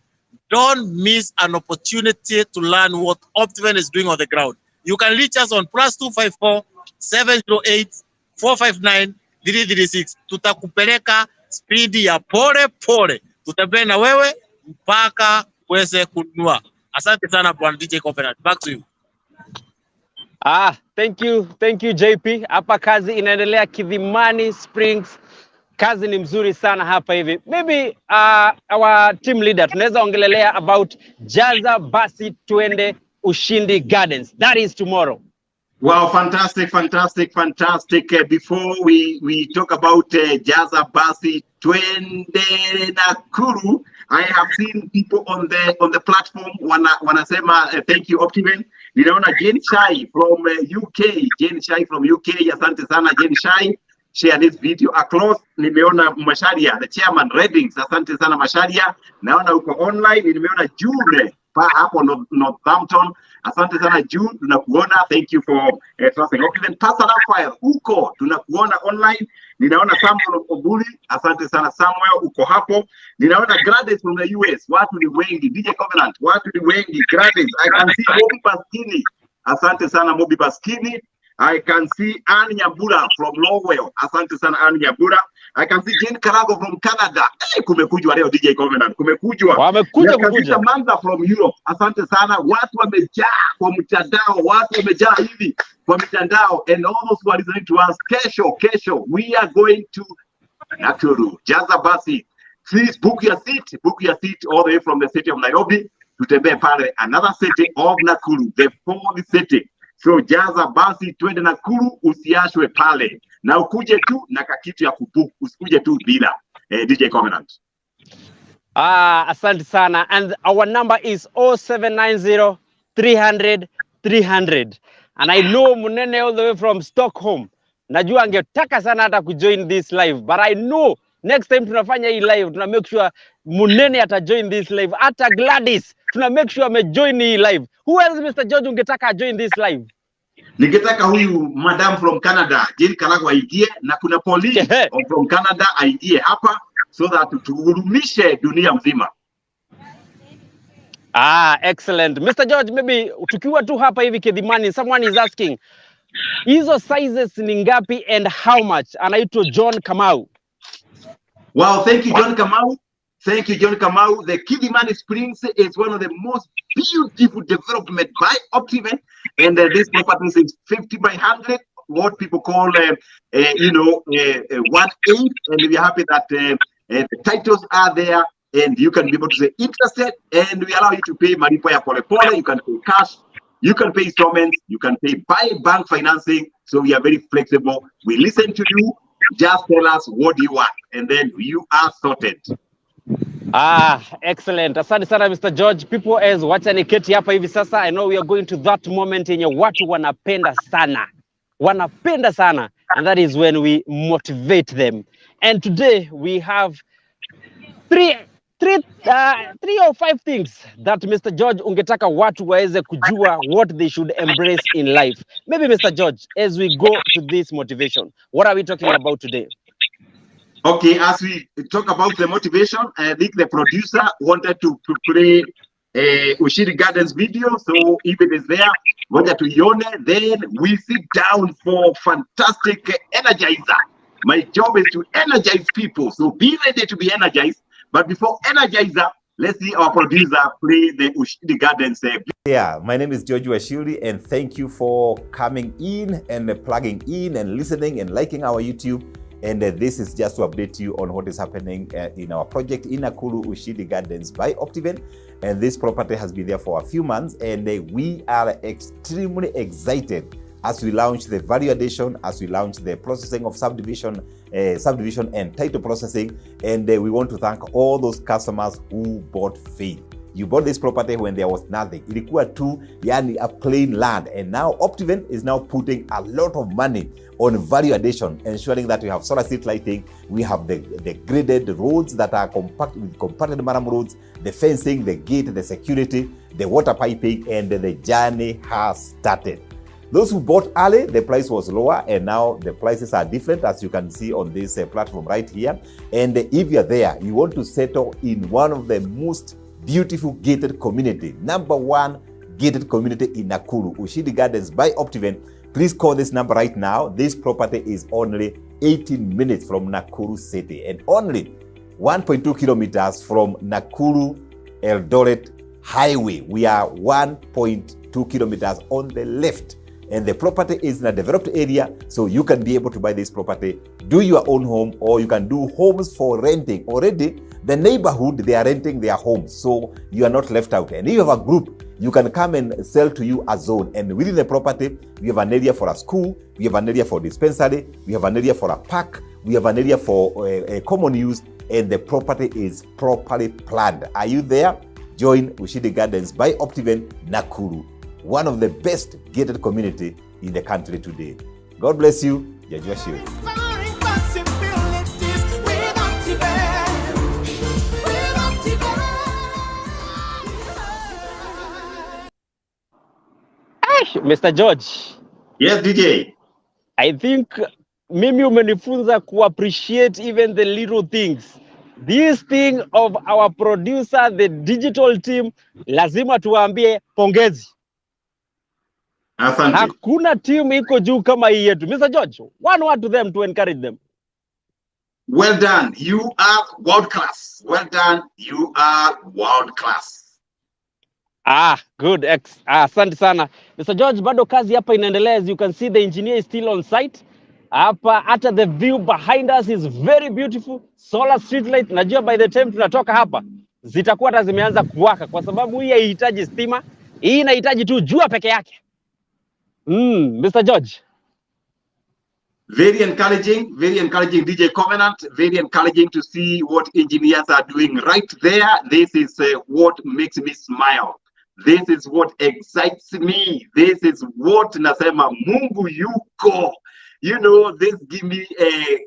don't miss an opportunity to learn what Optiven is doing on the ground. You can reach us on +254 708 459 336. Tutakupeleka speedi ya pole pole. Tutembee na wewe mpaka uweze kununua. Asante sana bwana DJ Covenant. Back to you. Thank you JP. Hapa kazi inaendelea Kithimani Springs. Kazi ni mzuri sana hapa hivi. Maybe our team leader tunaweza ongelelea about Jaza Basi Twende Ushindi Gardens. That is tomorrow. Wow, fantastic. Before we talk about Jaza Basi Twende Nakuru, I have seen people on the platform wanasema thank you Optiven. Ninaona Jane Shai from UK. Jane Shai from UK. Asante sana Jane Shai. Share this video across. Nimeona Masharia, the chairman Reddings. Asante sana Masharia. Naona uko online. Nimeona June pa hapo Northampton. Asante sana June, tunakuona. Thank you for trusting. Okay, then Pastor Raphael uko, tunakuona online. Ninaona Samuel Obuli. Asante sana Samuel, uko hapo. Ninaona graduates from the US. Watu ni wengi. DJ Covenant, watu ni wengi. Graduates. I can see Mobi Baskini. Asante sana Mobi Baskini. I can see Anne Nyambura from Lowell. Asante sana Anne Nyambura. I can see Jane Karago from Canada. Hey, kumekujwa leo DJ Covenant. Kumekujwa. Wamekuja. Samantha from Europe. Asante sana. Watu wamejaa kwa mtandao. Watu wamejaa hivi kwa mtandao. And all those who are listening to us, kesho, we are going to Nakuru. Jaza Basi. Please book your seat all the way from the city of Nairobi. Tutembee pale another city of Nakuru, the fourth city. So Jaza Basi Twende Nakuru, usiashwe pale. Na ukuje tu na kakitu ya kubook, usikuje tu bila. DJ Covenant. Asante sana. And our number is 0790 300 300. And I know Munene all the way from Stockholm. Najua angetaka sana hata kujoin this live, but I know Next time tunafanya hii live, tuna make sure Munene ata join this live. Hata Gladys, tuna make sure ame join hii live. Who else Mr. George ungetaka join this live? Ningetaka huyu madam from Canada, Jane Kalago aingie, na kuna Pauline from Canada aingie hapa so that tuhudumishe dunia mzima. Ah, excellent. Mr. George, maybe tukiwa tu hapa hivi Kithimani, someone is asking, hizo sizes ni ngapi and how much? Anaitwa John Kamau. Wow, thank you, John Kamau. Thank you, John Kamau. The Kithimani Springs is one of the most beautiful development by Optiven, and this property is 50 by 100, what people call, 1/8, and we are happy that the titles are there, and you can be able to say interested, and we allow you to pay malipo ya pole pole. You can pay cash, you can pay installments, you can pay by bank financing. So we are very flexible. We listen to you. Just tell us what you want, and then you are sorted. Ah, excellent. Asante sana Mr. George. People as wacha niketi hapa hivi sasa. I know we are going to that moment yenye watu wanapenda sana. Wanapenda sana. And that is when we motivate them. And today we have three or five things that Mr. George ungetaka watu waweze kujua what they should embrace in life. Maybe Mr. George, as we go to this motivation, what are we talking about today? Okay, as we talk about the motivation, I think the producer wanted to play Ushiri Gardens video, so if it is there, wanted to yone, then we sit down for fantastic energizer. My job is to energize people, so be ready to be energized. But before energizer, let's see our producer play the Ushiri Gardens. Yeah, my name is George Washiri, and thank you for coming in and plugging in and listening and liking our YouTube. And this is just to update you on what is happening in our project in Nakuru Ushiri Gardens by Optiven. And this property has been there for a few months, and we are extremely excited as we launch the value addition, as we launch the processing of subdivision and title processing. And we want to thank all those customers who bought faith. You bought this property when there was nothing. Ilikuwa tu yani a plain land, and now Optiven is now putting a lot of money on value addition, ensuring that we have solar street lighting, we have the graded roads that are compacted Murram roads, the fencing, the gate, the security, the water piping, and the journey has started. Those who bought early, the price was lower, and now the prices are different, as you can see on this platform right here. And if you're there, you want to settle in one of the most beautiful gated community, #1 gated community in Nakuru, Ushiri Gardens by Optiven. Please call this number right now. This property is only 18 minutes from Nakuru City and only 1.2 kilometers from Nakuru Eldoret Highway. We are 1.2 kilometers on the left, and the property is in a developed area, so you can be able to buy this property, do your own home, or you can do homes for renting. Already, the neighborhood, they are renting their homes, so you are not left out. And if you have a group, you can come and sell to you a zone. And within the property, we have an area for a school, we have an area for dispensary, we have an area for a park, we have an area for common use, and the property is properly planned. Are you there? Join Ushiri Gardens by Optiven Nakuru, one of the best gated community in the country today. God bless you. Joshua Shield. Mr. George. Yes, DJ. I think mimi umenifunza ku appreciate even the little things. This thing of our producer, the digital team, lazima tuwaambie pongezi. Asante. Hakuna team iko juu kama hii yetu. Mr. George, one word to them to encourage them. Well done. You are world class. Well done. You are world class. Good. Asante sana. Mr. George, bado kazi hapa inaendelea. As you can see, the engineer is still on site. Hapa hata the view behind us is very beautiful. Solar street light. Najua by the time tunatoka hapa zitakuwa hata zimeanza kuwaka, kwa sababu hii haihitaji stima. Hii inahitaji tu jua peke yake. Mr. George. Very encouraging DJ Covenant, very encouraging to see what engineers are doing right there. This is what makes me smile. This is what excites me. This is what nasema Mungu yuko. you know, this give me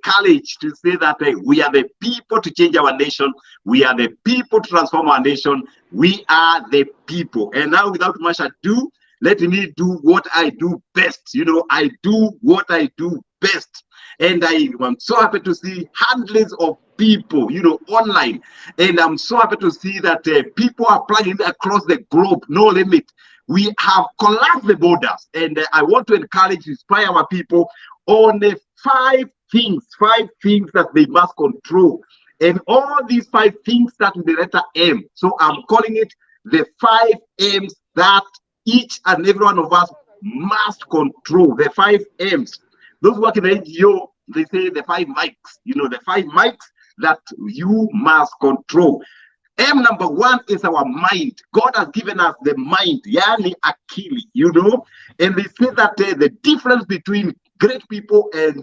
courage to say that we are the people to change our nation. We are the people to transform our nation. We are the people. And now, without much ado, let me do what I do best. You know, I do what I do best. And I am so happy to see hundreds of people, you know, online. And I'm so happy to see that people are plugging across the globe, no limit. We have collapsed the borders. And I want to encourage, inspire our people on the 5 things that they must control. And all these 5 things start with the letter M. So I'm calling it the 5 M's that each and every one of us must control. The 5 M's. Those working in the NGO, they say the 5 mics. You know, the 5 mics that you must control. M number 1 is our mind. God has given us the mind, yani akili, you know. And they say that the difference between great people and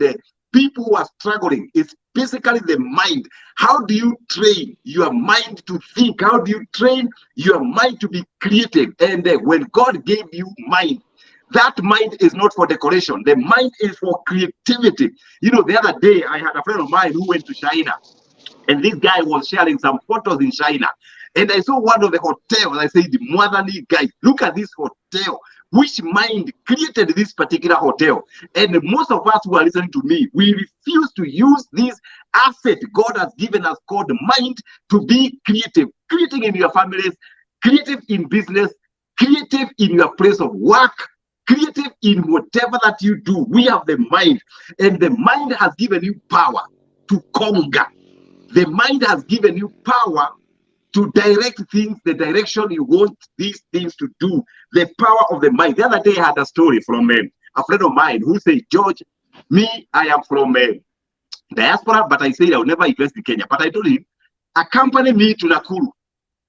people who are struggling is basically the mind. How do you train your mind to think? How do you train your mind to be creative? And when God gave you mind, that mind is not for decoration. The mind is for creativity. You know, the other day I had a friend of mine who went to China, and this guy was sharing some photos in China. And I saw one of the hotels. I said, motherly guy, look at this hotel. Which mind created this particular hotel? And most of us who are listening to me, we refuse to use this asset God has given us called mind to be creative. Creating in your families, creative in business, creative in your place of work, creative in whatever that you do. We have the mind, and the mind has given you power to conquer. The mind has given you power to direct things, the direction you want these things to do. The power of the mind. The other day I had a story from a friend of mine who said, George, me, I am from diaspora, but I said I'll never invest in Kenya. But I told him, accompany me to Nakuru.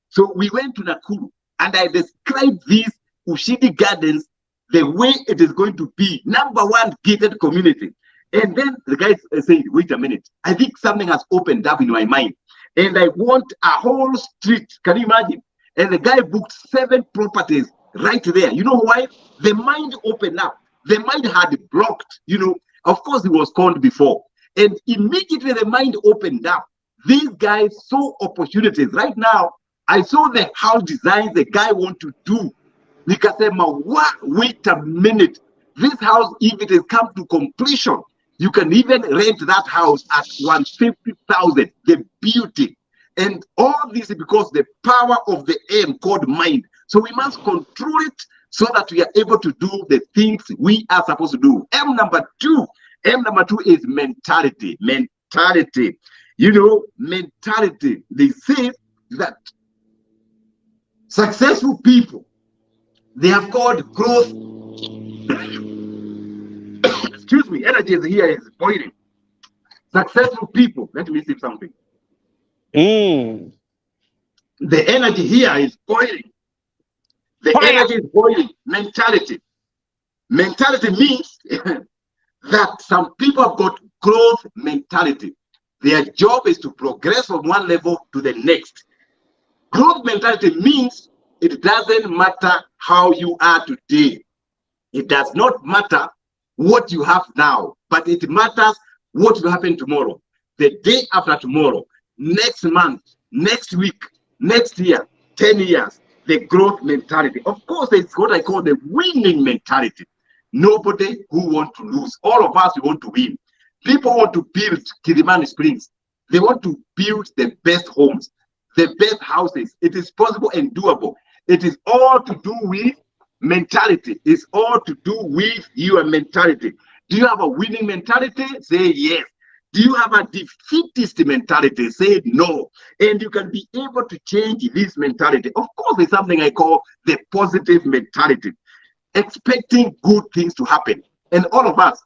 So we went to Nakuru, and I described these Ushidi Gardens the way it is going to be. Number 1, gated community. And then the guy said, wait a minute, I think something has opened up in my mind. And I want a whole street. Can you imagine? And the guy booked 7 properties right there. You know why? The mind opened up. The mind had blocked, you know. Of course, he was conned before. And immediately the mind opened up. These guys saw opportunities. Right now, I saw the house designs the guy want to do. Nikasema, what? Wait a minute. This house, if it has come to completion, you can even rent that house at 150,000. The beauty. And all this is because the power of the M called mind. So we must control it so that we are able to do the things we are supposed to do. M number 2 is mentality. Mentality. You know, mentality. They say that successful people, they have called growth. Excuse me, energy here is boiling. Successful people, let me see something. The energy here is boiling. The energy is boiling. Mentality. Mentality means that some people have got growth mentality. Their job is to progress from one level to the next. Growth mentality means it doesn't matter how you are today. It does not matter what you have now, but it matters what will happen tomorrow, the day after tomorrow, next month, next week, next year, 10 years. The growth mentality. Of course, it's what I call the winning mentality. Nobody who wants to lose. All of us, we want to win. People want to build Kithimani Springs. They want to build the best homes, the best houses. It is possible and doable. It is all to do with mentality. It's all to do with your mentality. Do you have a winning mentality? Say yes. Do you have a defeatist mentality? Say no. And you can be able to change this mentality. Of course, there's something I call the positive mentality. Expecting good things to happen. And all of us,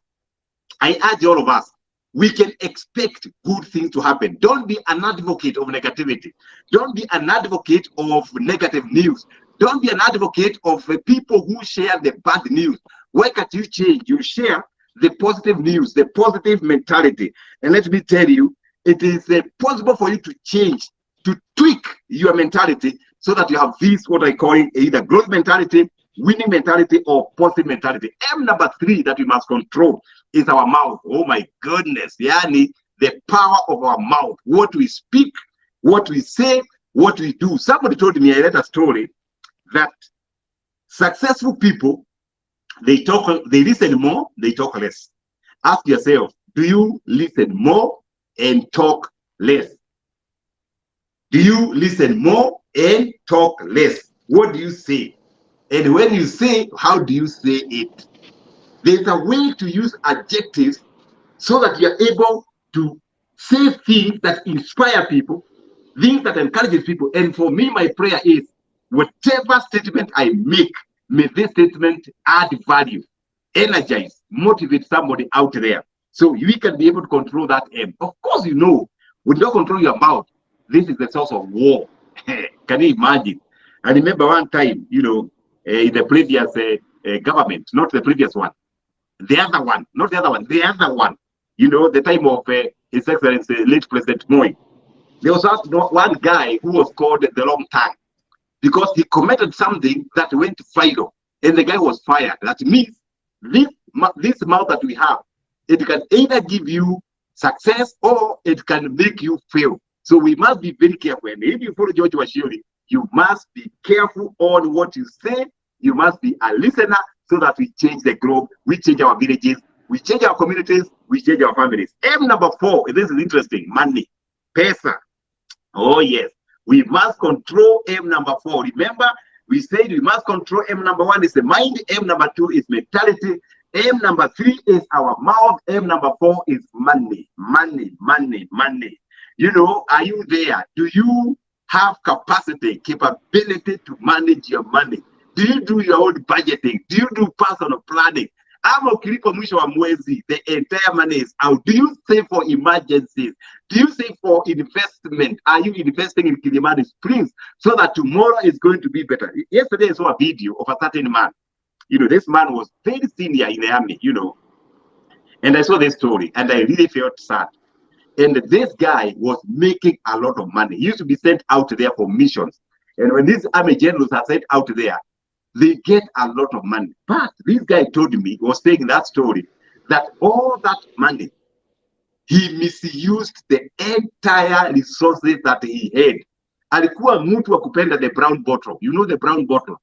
I urge all of us, we can expect good things to happen. Don't be an advocate of negativity. Don't be an advocate of negative news. Don't be an advocate of people who share the bad news. Why can't you change? You share the positive news, the positive mentality. And let me tell you, it is possible for you to change, to tweak your mentality so that you have this, what I call either growth mentality winning mentality or positive mentality. M number 3 that we must control is our mouth. Oh my goodness. Yani, the power of our mouth. What we speak, what we say, what we do. Somebody told me, I read a story, that successful people, they listen more, they talk less. Ask yourself, do you listen more and talk less? Do you listen more and talk less? What do you say? And when you say, how do you say it? There's a way to use adjectives so that you're able to say things that inspire people, things that encourages people. And for me, my prayer is, whatever statement I make, may this statement add value, energize, motivate somebody out there. So we can be able to control that M. Of course, you know, when you control your mouth, this is the source of war. Can you imagine? I remember one time, you know, in the previous government, not the previous one, the other one, not the other one, the other one, you know, the time of His Excellency, late President Moi, there was one guy who was called the long tongue because he committed something that went viral, and the guy was fired. That means this mouth that we have, it can either give you success or it can make you fail. So we must be very careful. And if you follow George Washiri, you must be careful on what you say. You must be a listener so that we change the globe, we change our villages, we change our communities, we change our families. M number 4, this is interesting, money, pesa. Oh yes, we must control M number 4. Remember, we said we must control M number 1 is the mind, M number 2 is mentality, M number 3 is our mouth, M number 4 is money, money, money, money. You know, are you there? Do you have capacity, capability to manage your money? Do you do your own budgeting? Do you do personal planning? The entire money is out. Do you save for emergencies? Do you save for investment? Are you investing in Kithimani Springs so that tomorrow is going to be better? Yesterday I saw a video of a certain man. You know, this man was very senior in the army, you know. And I saw this story and I really felt sad. And this guy was making a lot of money. He used to be sent out there for missions. And when these army generals are sent out there, they get a lot of money. But this guy told me, was saying in that story, that all that money, he misused the entire resources that he had. Alikuwa mtu wa kupenda the brown bottle. You know the brown bottle.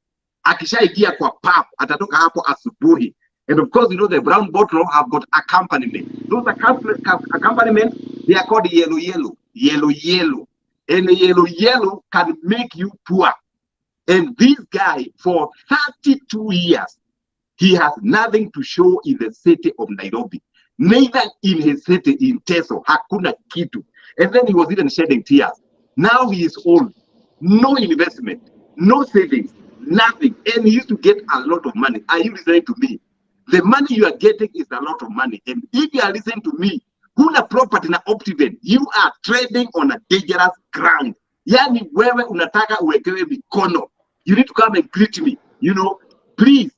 Akishaikia kwa pub, atatoka hapo asubuhi. And of course, you know, the brown bottle have got accompaniment. Those accompaniments, they are called yellow, yellow, yellow, yellow. And the yellow, yellow can make you poor. And this guy, for 32 years, he has nothing to show in the city of Nairobi. Neither in his city, in Teso, hakuna kitu. And then he was even shedding tears. Now he is old. No investment, no savings, nothing. And he used to get a lot of money. Are you listening to me? The money you are getting is a lot of money. And if you are listening to me, huna property na Optiven, you are trading on a dangerous ground. Yani wewe unataka uwekewe mikono. You need to come and greet me. You know, please,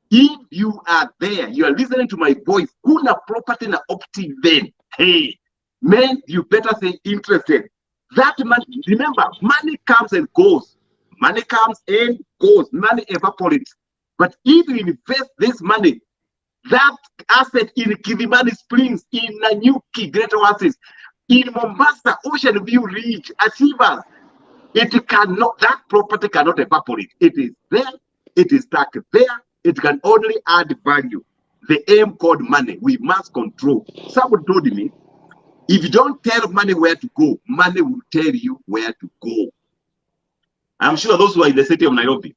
if you are there, you are listening to my voice, huna property na Optiven. Hey, man, you better say interested. That money, remember, money comes and goes. Money comes and goes. Money evaporates. But if you invest this money, that asset in Kithimani Springs, in Nanyuki, Greater Oasis, in Mombasa, Ocean View Ridge, Achievers, it cannot, that property cannot evaporate. It is there, it is stuck there, it can only add value. The aim called money, we must control. Someone told me, if you don't tell money where to go, money will tell you where to go. I'm sure those who are in the city of Nairobi,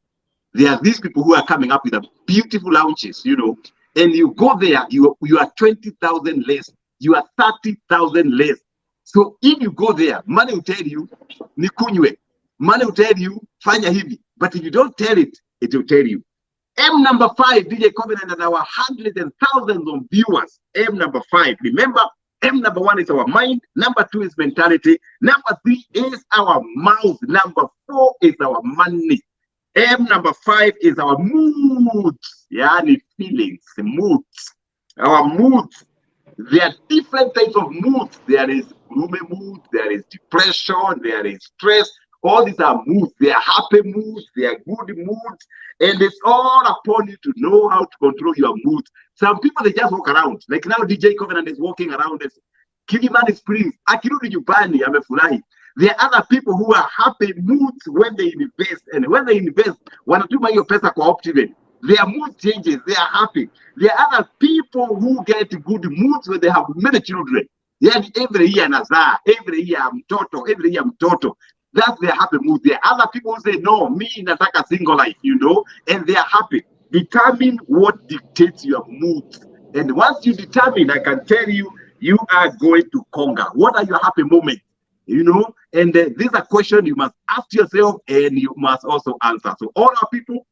there are these people who are coming up with a beautiful lounges, you know, and you go there, you are 20,000 less, you are 30,000 less. So if you go there, money will tell you, nikunywe. Money will tell you, fanya hivi. But if you don't tell it, it will tell you. M number 5, DJ Covenant and our hundreds and thousands of viewers. M number 5. Remember, M number 1 is our mind. Number 2 is mentality. Number 3 is our mouth. Number 4 is our money. M number 5 is our moods. Yani feelings, moods. Our moods. There are different types of moods. There is gloomy mood, there is depression, there is stress. All these are moods. They are happy moods. They are good moods. And it's all upon you to know how to control your moods. Some people, they just walk around. Like now, DJ Covenant is walking around this Kithimani Springs. Akirudi nyumbani amefurahi. There are other people who are happy moods when they invest. And when they invest, wanatuma hiyo pesa kwa Optiven. Their mood changes. They are happy. There are other people who get good moods when they have many children. Yani every year nazaa, every year mtoto, every year mtoto. That's their happy mood. There are other people who say, no, me nataka single life, you know, and they are happy. Determine what dictates your mood. And once you determine, I can tell you, you are going to conquer. What are your happy moments? You know, and these are questions you must ask yourself and you must also answer. So all our people,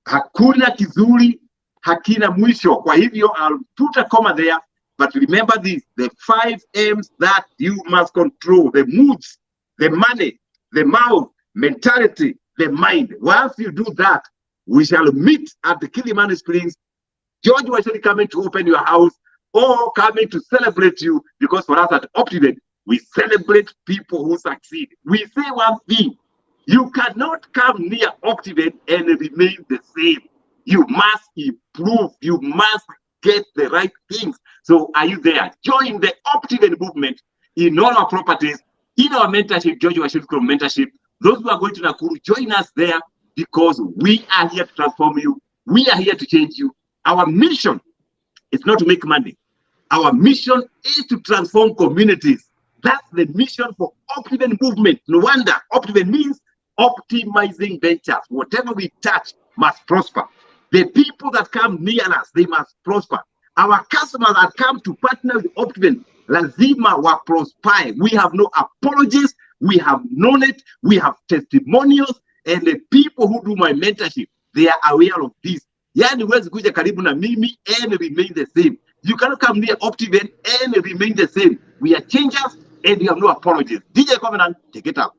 hakuna kizuri, hakina mwisho. Kwa hivyo, I'll put a comma there. But remember this, the 5 M's that you must control: the moods, the money, the mouth, mentality, the mind. Once you do that, we shall meet at the Kithimani Springs. George was actually coming to open your house or coming to celebrate you, because for us at Optiven, we celebrate people who succeed. We say one thing: you cannot come near Optiven and remain the same. You must improve. You must get the right things. So are you there? Join the Optiven movement in all our properties, in our mentorship, George Washington mentorship. Those who are going to Nakuru, join us there, because we are here to transform you. We are here to change you. Our mission is not to make money. Our mission is to transform communities. That's the mission for Optiven movement. No wonder Optiven means optimizing ventures. Whatever we touch must prosper. The people that come near us, they must prosper. Our customers that come to partner with Optiven, lazima wa prosper. We have no apologies. We have known it. We have testimonials. And the people who do my mentorship, they are aware of this. Yani huwezi kuja karibu na mimi and remain the same. You cannot come near Optiven and remain the same. We are changers and we have no apologies. DJ Covenant, take it up.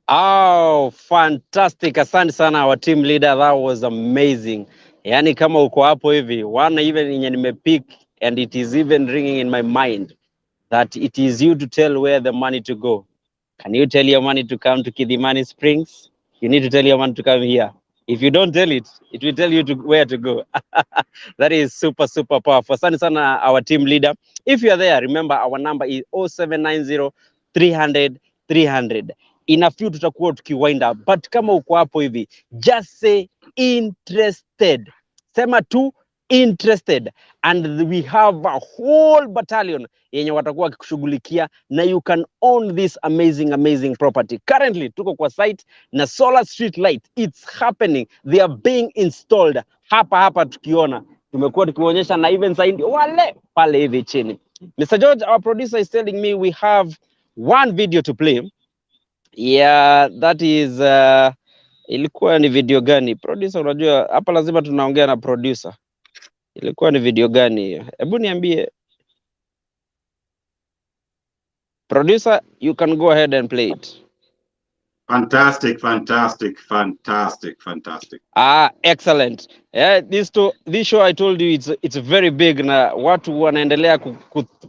Oh, fantastic. Asante sana our team leader. That was amazing. Yani kama uko hapo hivi, one even yenye nimepick, and it is even ringing in my mind that it is you to tell where the money to go. Can you tell your money to come to Kithimani Springs? You need to tell your money to come here. If you don't tell it, it will tell you to where to go. That is super, super powerful. Asante sana our team leader. If you are there, remember our number is 0790 300 300. In a few tutakuwa tukiwind up, but kama uko hapo hivi, just say interested. Sema tu interested, and we have a whole battalion yenye watakuwa wakikushughulikia, na you can own this amazing property. Currently tuko kwa site na solar street light, it's happening, they are being installed hapa tukiona, tumekuwa tukionyesha na even sign wale pale hivi chini. Mr. George, our producer, is telling me we have one video to play. Yeah, that is ilikuwa ni video gani? Producer, unajua hapa lazima tunaongea na producer. Ilikuwa ni video gani hiyo? Hebu niambie. Producer, you can go ahead and play it. Fantastic. Excellent. Yeah, this show I told you it's very big, na watu wanaendelea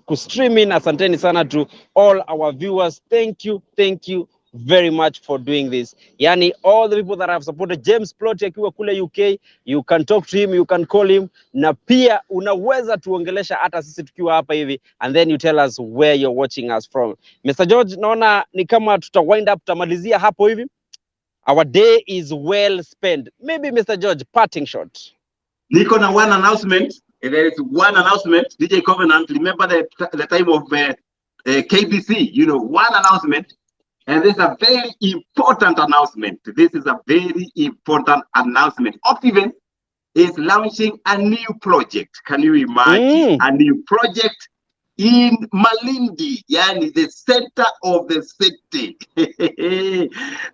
kustream in. Asanteni sana to all our viewers. Thank you very much for doing this. Yani all the people that have supported James Plot akiwa kule UK, you can talk to him, you can call him, na pia unaweza tuongelesha hata sisi tukiwa hapa hivi, and then you tell us where you're watching us from. Mr. George, naona ni kama wind up, tutamalizia hapo hivi. Our day is well spent. Maybe Mr. George, parting shot. Niko na one announcement. There is one announcement. DJ Covenant, remember the time of KBC, you know, one announcement. And this is a very important announcement. Optiven is launching a new project. Can you imagine? A new project in Malindi, yani the center of the city.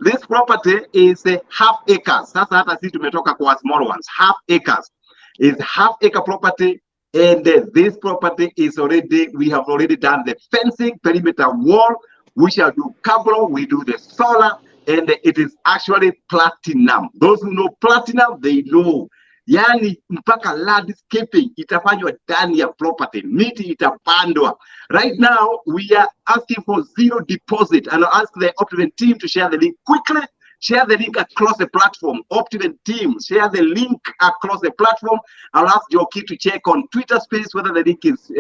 This property is half acres. Sasa hata sisi tumetoka kwa small ones. Half acres is half acre property, and this property is already, we have already done the fencing, perimeter wall. We shall do cable, we do the solar, and it is actually platinum. Those who know platinum, they know Yani mpaka landscaping itafanywa ndani ya property, miti itapandwa. Right now we are asking for zero deposit, and I'll ask the Optiven team to share the link quickly. Share the link across the platform. Optiven team, share the link across the platform. I'll ask Joki to check on Twitter space whether the link is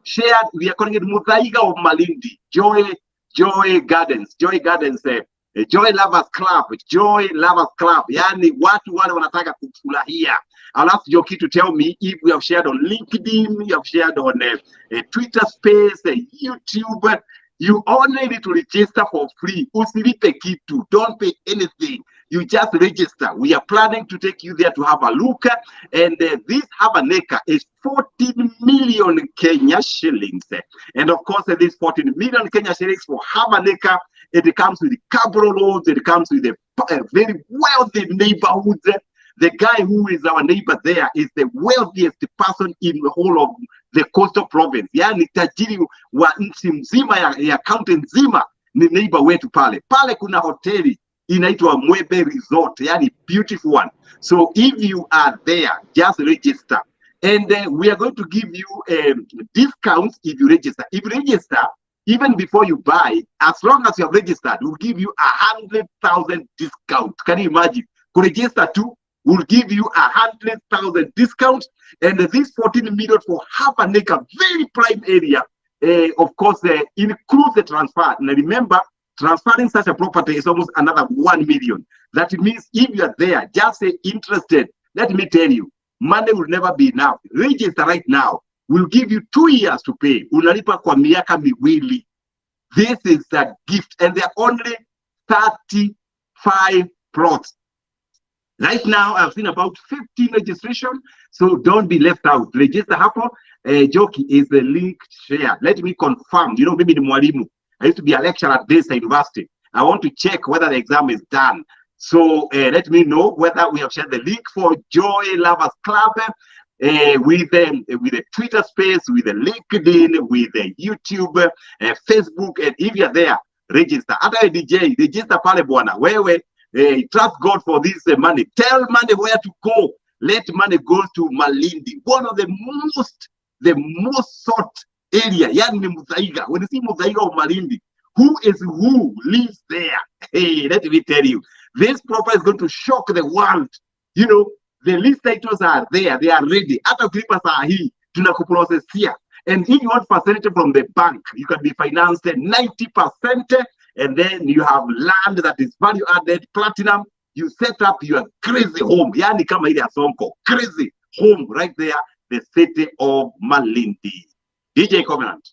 shared. We are calling it Muthaiga of Malindi, Joy Gardens, Joy Lovers Club, Joy Lovers Club. Yani watu wale wanataka kufurahia. I'll ask Joki to tell me if we have shared on LinkedIn, you have shared on Twitter space, YouTube. You only need to register for free. Usilipe kitu. Don't pay anything. You just register. We are planning to take you there to have a look. And this half an acre is 14 million Kenya shillings. And of course, this 14 million Kenya shillings for half an acre, it comes with carbon roads. It comes with a very wealthy neighborhood. The guy who is our neighbor there is the wealthiest person in the whole of the coastal province. Yani tajiri wa nchi mzima ya county nzima ni neighbor wetu pale. Pale kuna hoteli inaitwa Mwebe Resort, yani beautiful one. So if you are there, just register. And we are going to give you discounts if you register. If you register, even before you buy, as long as you have registered, we'll give you 100,000 discount. Can you imagine? To register too, will give you 100,000 discount, and this 14 million for half an acre, very prime area, of course, includes the transfer. Now remember, transferring such a property is almost another 1 million. That means if you are there, just say interested. Let me tell you, money will never be enough. Register right now. We'll give you 2 years to pay. Unalipa kwa miaka miwili. This is a gift, and there are only 35 plots. Right now, I've seen about 15 registration, so don't be left out. Register hapo. Joki is the link share. Let me confirm. You know, maybe the mwalimu. I used to be a lecturer at this university. I want to check whether the exam is done. So let me know whether we have shared the link for Joy Lovers Club with the Twitter space, with the LinkedIn, with the YouTube, Facebook, and if you're there, register. After DJ, register pale bwana. Wewe. Trust God for this money. Tell money where to go. Let money go to Malindi, one of the most sought area. Yani Muthaiga. When you see Muthaiga of Malindi, who lives there? Hey, let me tell you, this property is going to shock the world. You know, the list titles are there. They are ready. After clippers are here, tunakuprocess here. And if you want facility from the bank, you can be financed 90%. And then you have land that is value added, platinum. You set up your crazy home. Yani kama ile ya Sonko. Crazy home right there, the city of Malindi. DJ Covenant.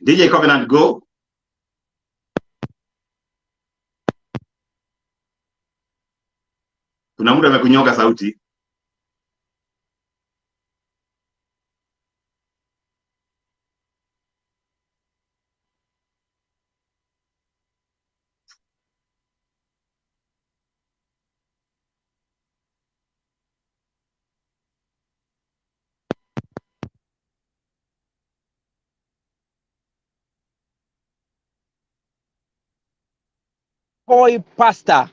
DJ Covenant, go. Kuna muda amekunyoka sauti. Boy Pastor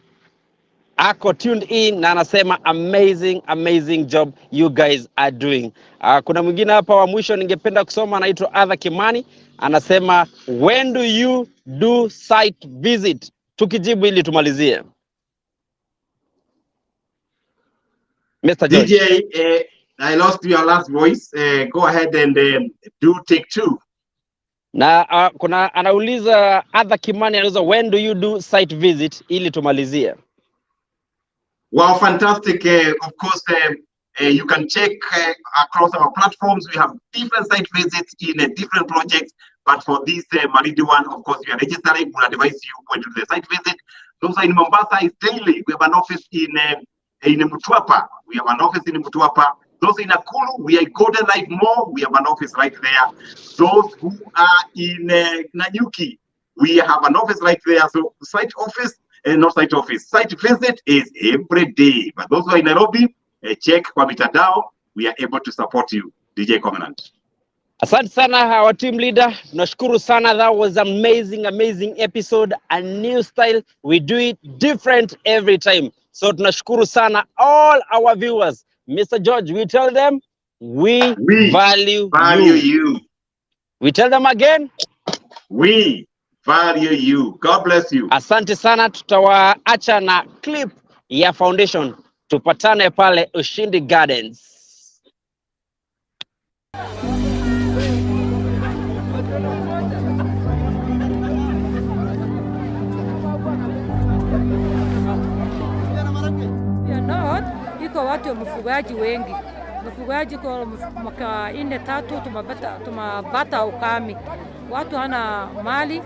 ako tuned in na anasema amazing job you guys are doing. Kuna mwingine hapa wa mwisho ningependa kusoma, anaitwa Kithimani, anasema when do you do site visit? Tukijibu ili tumalizie. Mr. George. DJ, I lost your last voice. Go ahead and do take 2. Na kuna anauliza Kithimani, anauliza when do you do site visit ili tumalizie. Wow, fantastic. Of course, you can check across our platforms. We have different site visits in different projects. But for this Malindi one, of course, we are registering. We'll advise you when to do the site visit. Those are in Mombasa is daily. We have an office in Mtwapa. We have an office in Mtwapa. Those in Nakuru, we are in Golden Light Mall. We have an office right there. Those who are in Nanyuki, we have an office right there. So site office, not site office. Site visit is every day. But those who are in Nairobi, check kwa mitandao. We are able to support you, DJ Covenant. Asante sana our team leader. Nashukuru sana. That was amazing episode. A new style. We do it different every time. So tunashukuru sana all our viewers. Mr. George, we tell them we value you. We tell them again. We value you. God bless you. Asante sana. Tutawaacha na clip ya foundation. Tupatane pale Ushindi Gardens. Iko watu mfugaji wengi. Mfugaji kwa mwaka 4-3 tumabata ukame. Watu hana mali,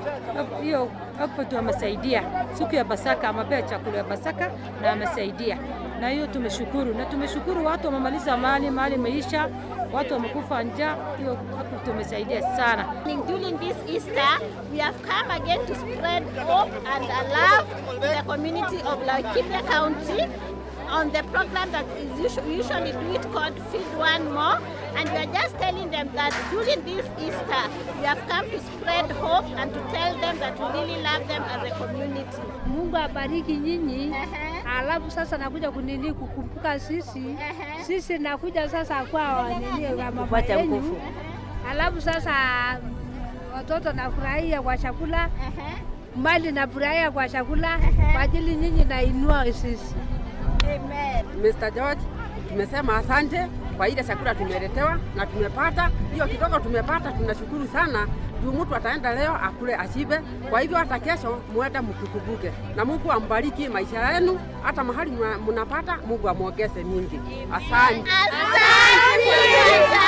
hiyo hapo tumesaidia. Siku ya Pasaka amepea chakula ya Pasaka na amesaidia. Na hiyo tumeshukuru. Na tumeshukuru watu wamemaliza mali imeisha. Watu wamekufa njaa, hiyo hapo tumesaidia sana. During this Easter, we have come again to spread hope and love to the community of Laikipia County on the program that is we usually do it called Feed One More, and we are just telling them that during this Easter we have come to spread hope and to tell them that we really love them as a community. Mungu abariki nyinyi. Alafu sasa nakuja kunini kukumbuka sisi. Sisi nakuja sasa kwa nini mama yenu. Alafu sasa watoto nafurahia kwa chakula. Mali nafurahia kwa chakula kwa ajili nyinyi nainua sisi. Amen. Mr. George, tumesema asante kwa ile chakula tumeletewa na tumepata. Hiyo kidogo tumepata, tunashukuru sana. Juu mtu ataenda leo akule ashibe. Kwa hivyo hata kesho muende mtukumbuke. Na Mungu ambariki maisha yenu, hata mahali mnapata Mungu amuongeze mingi. Asante. Asante.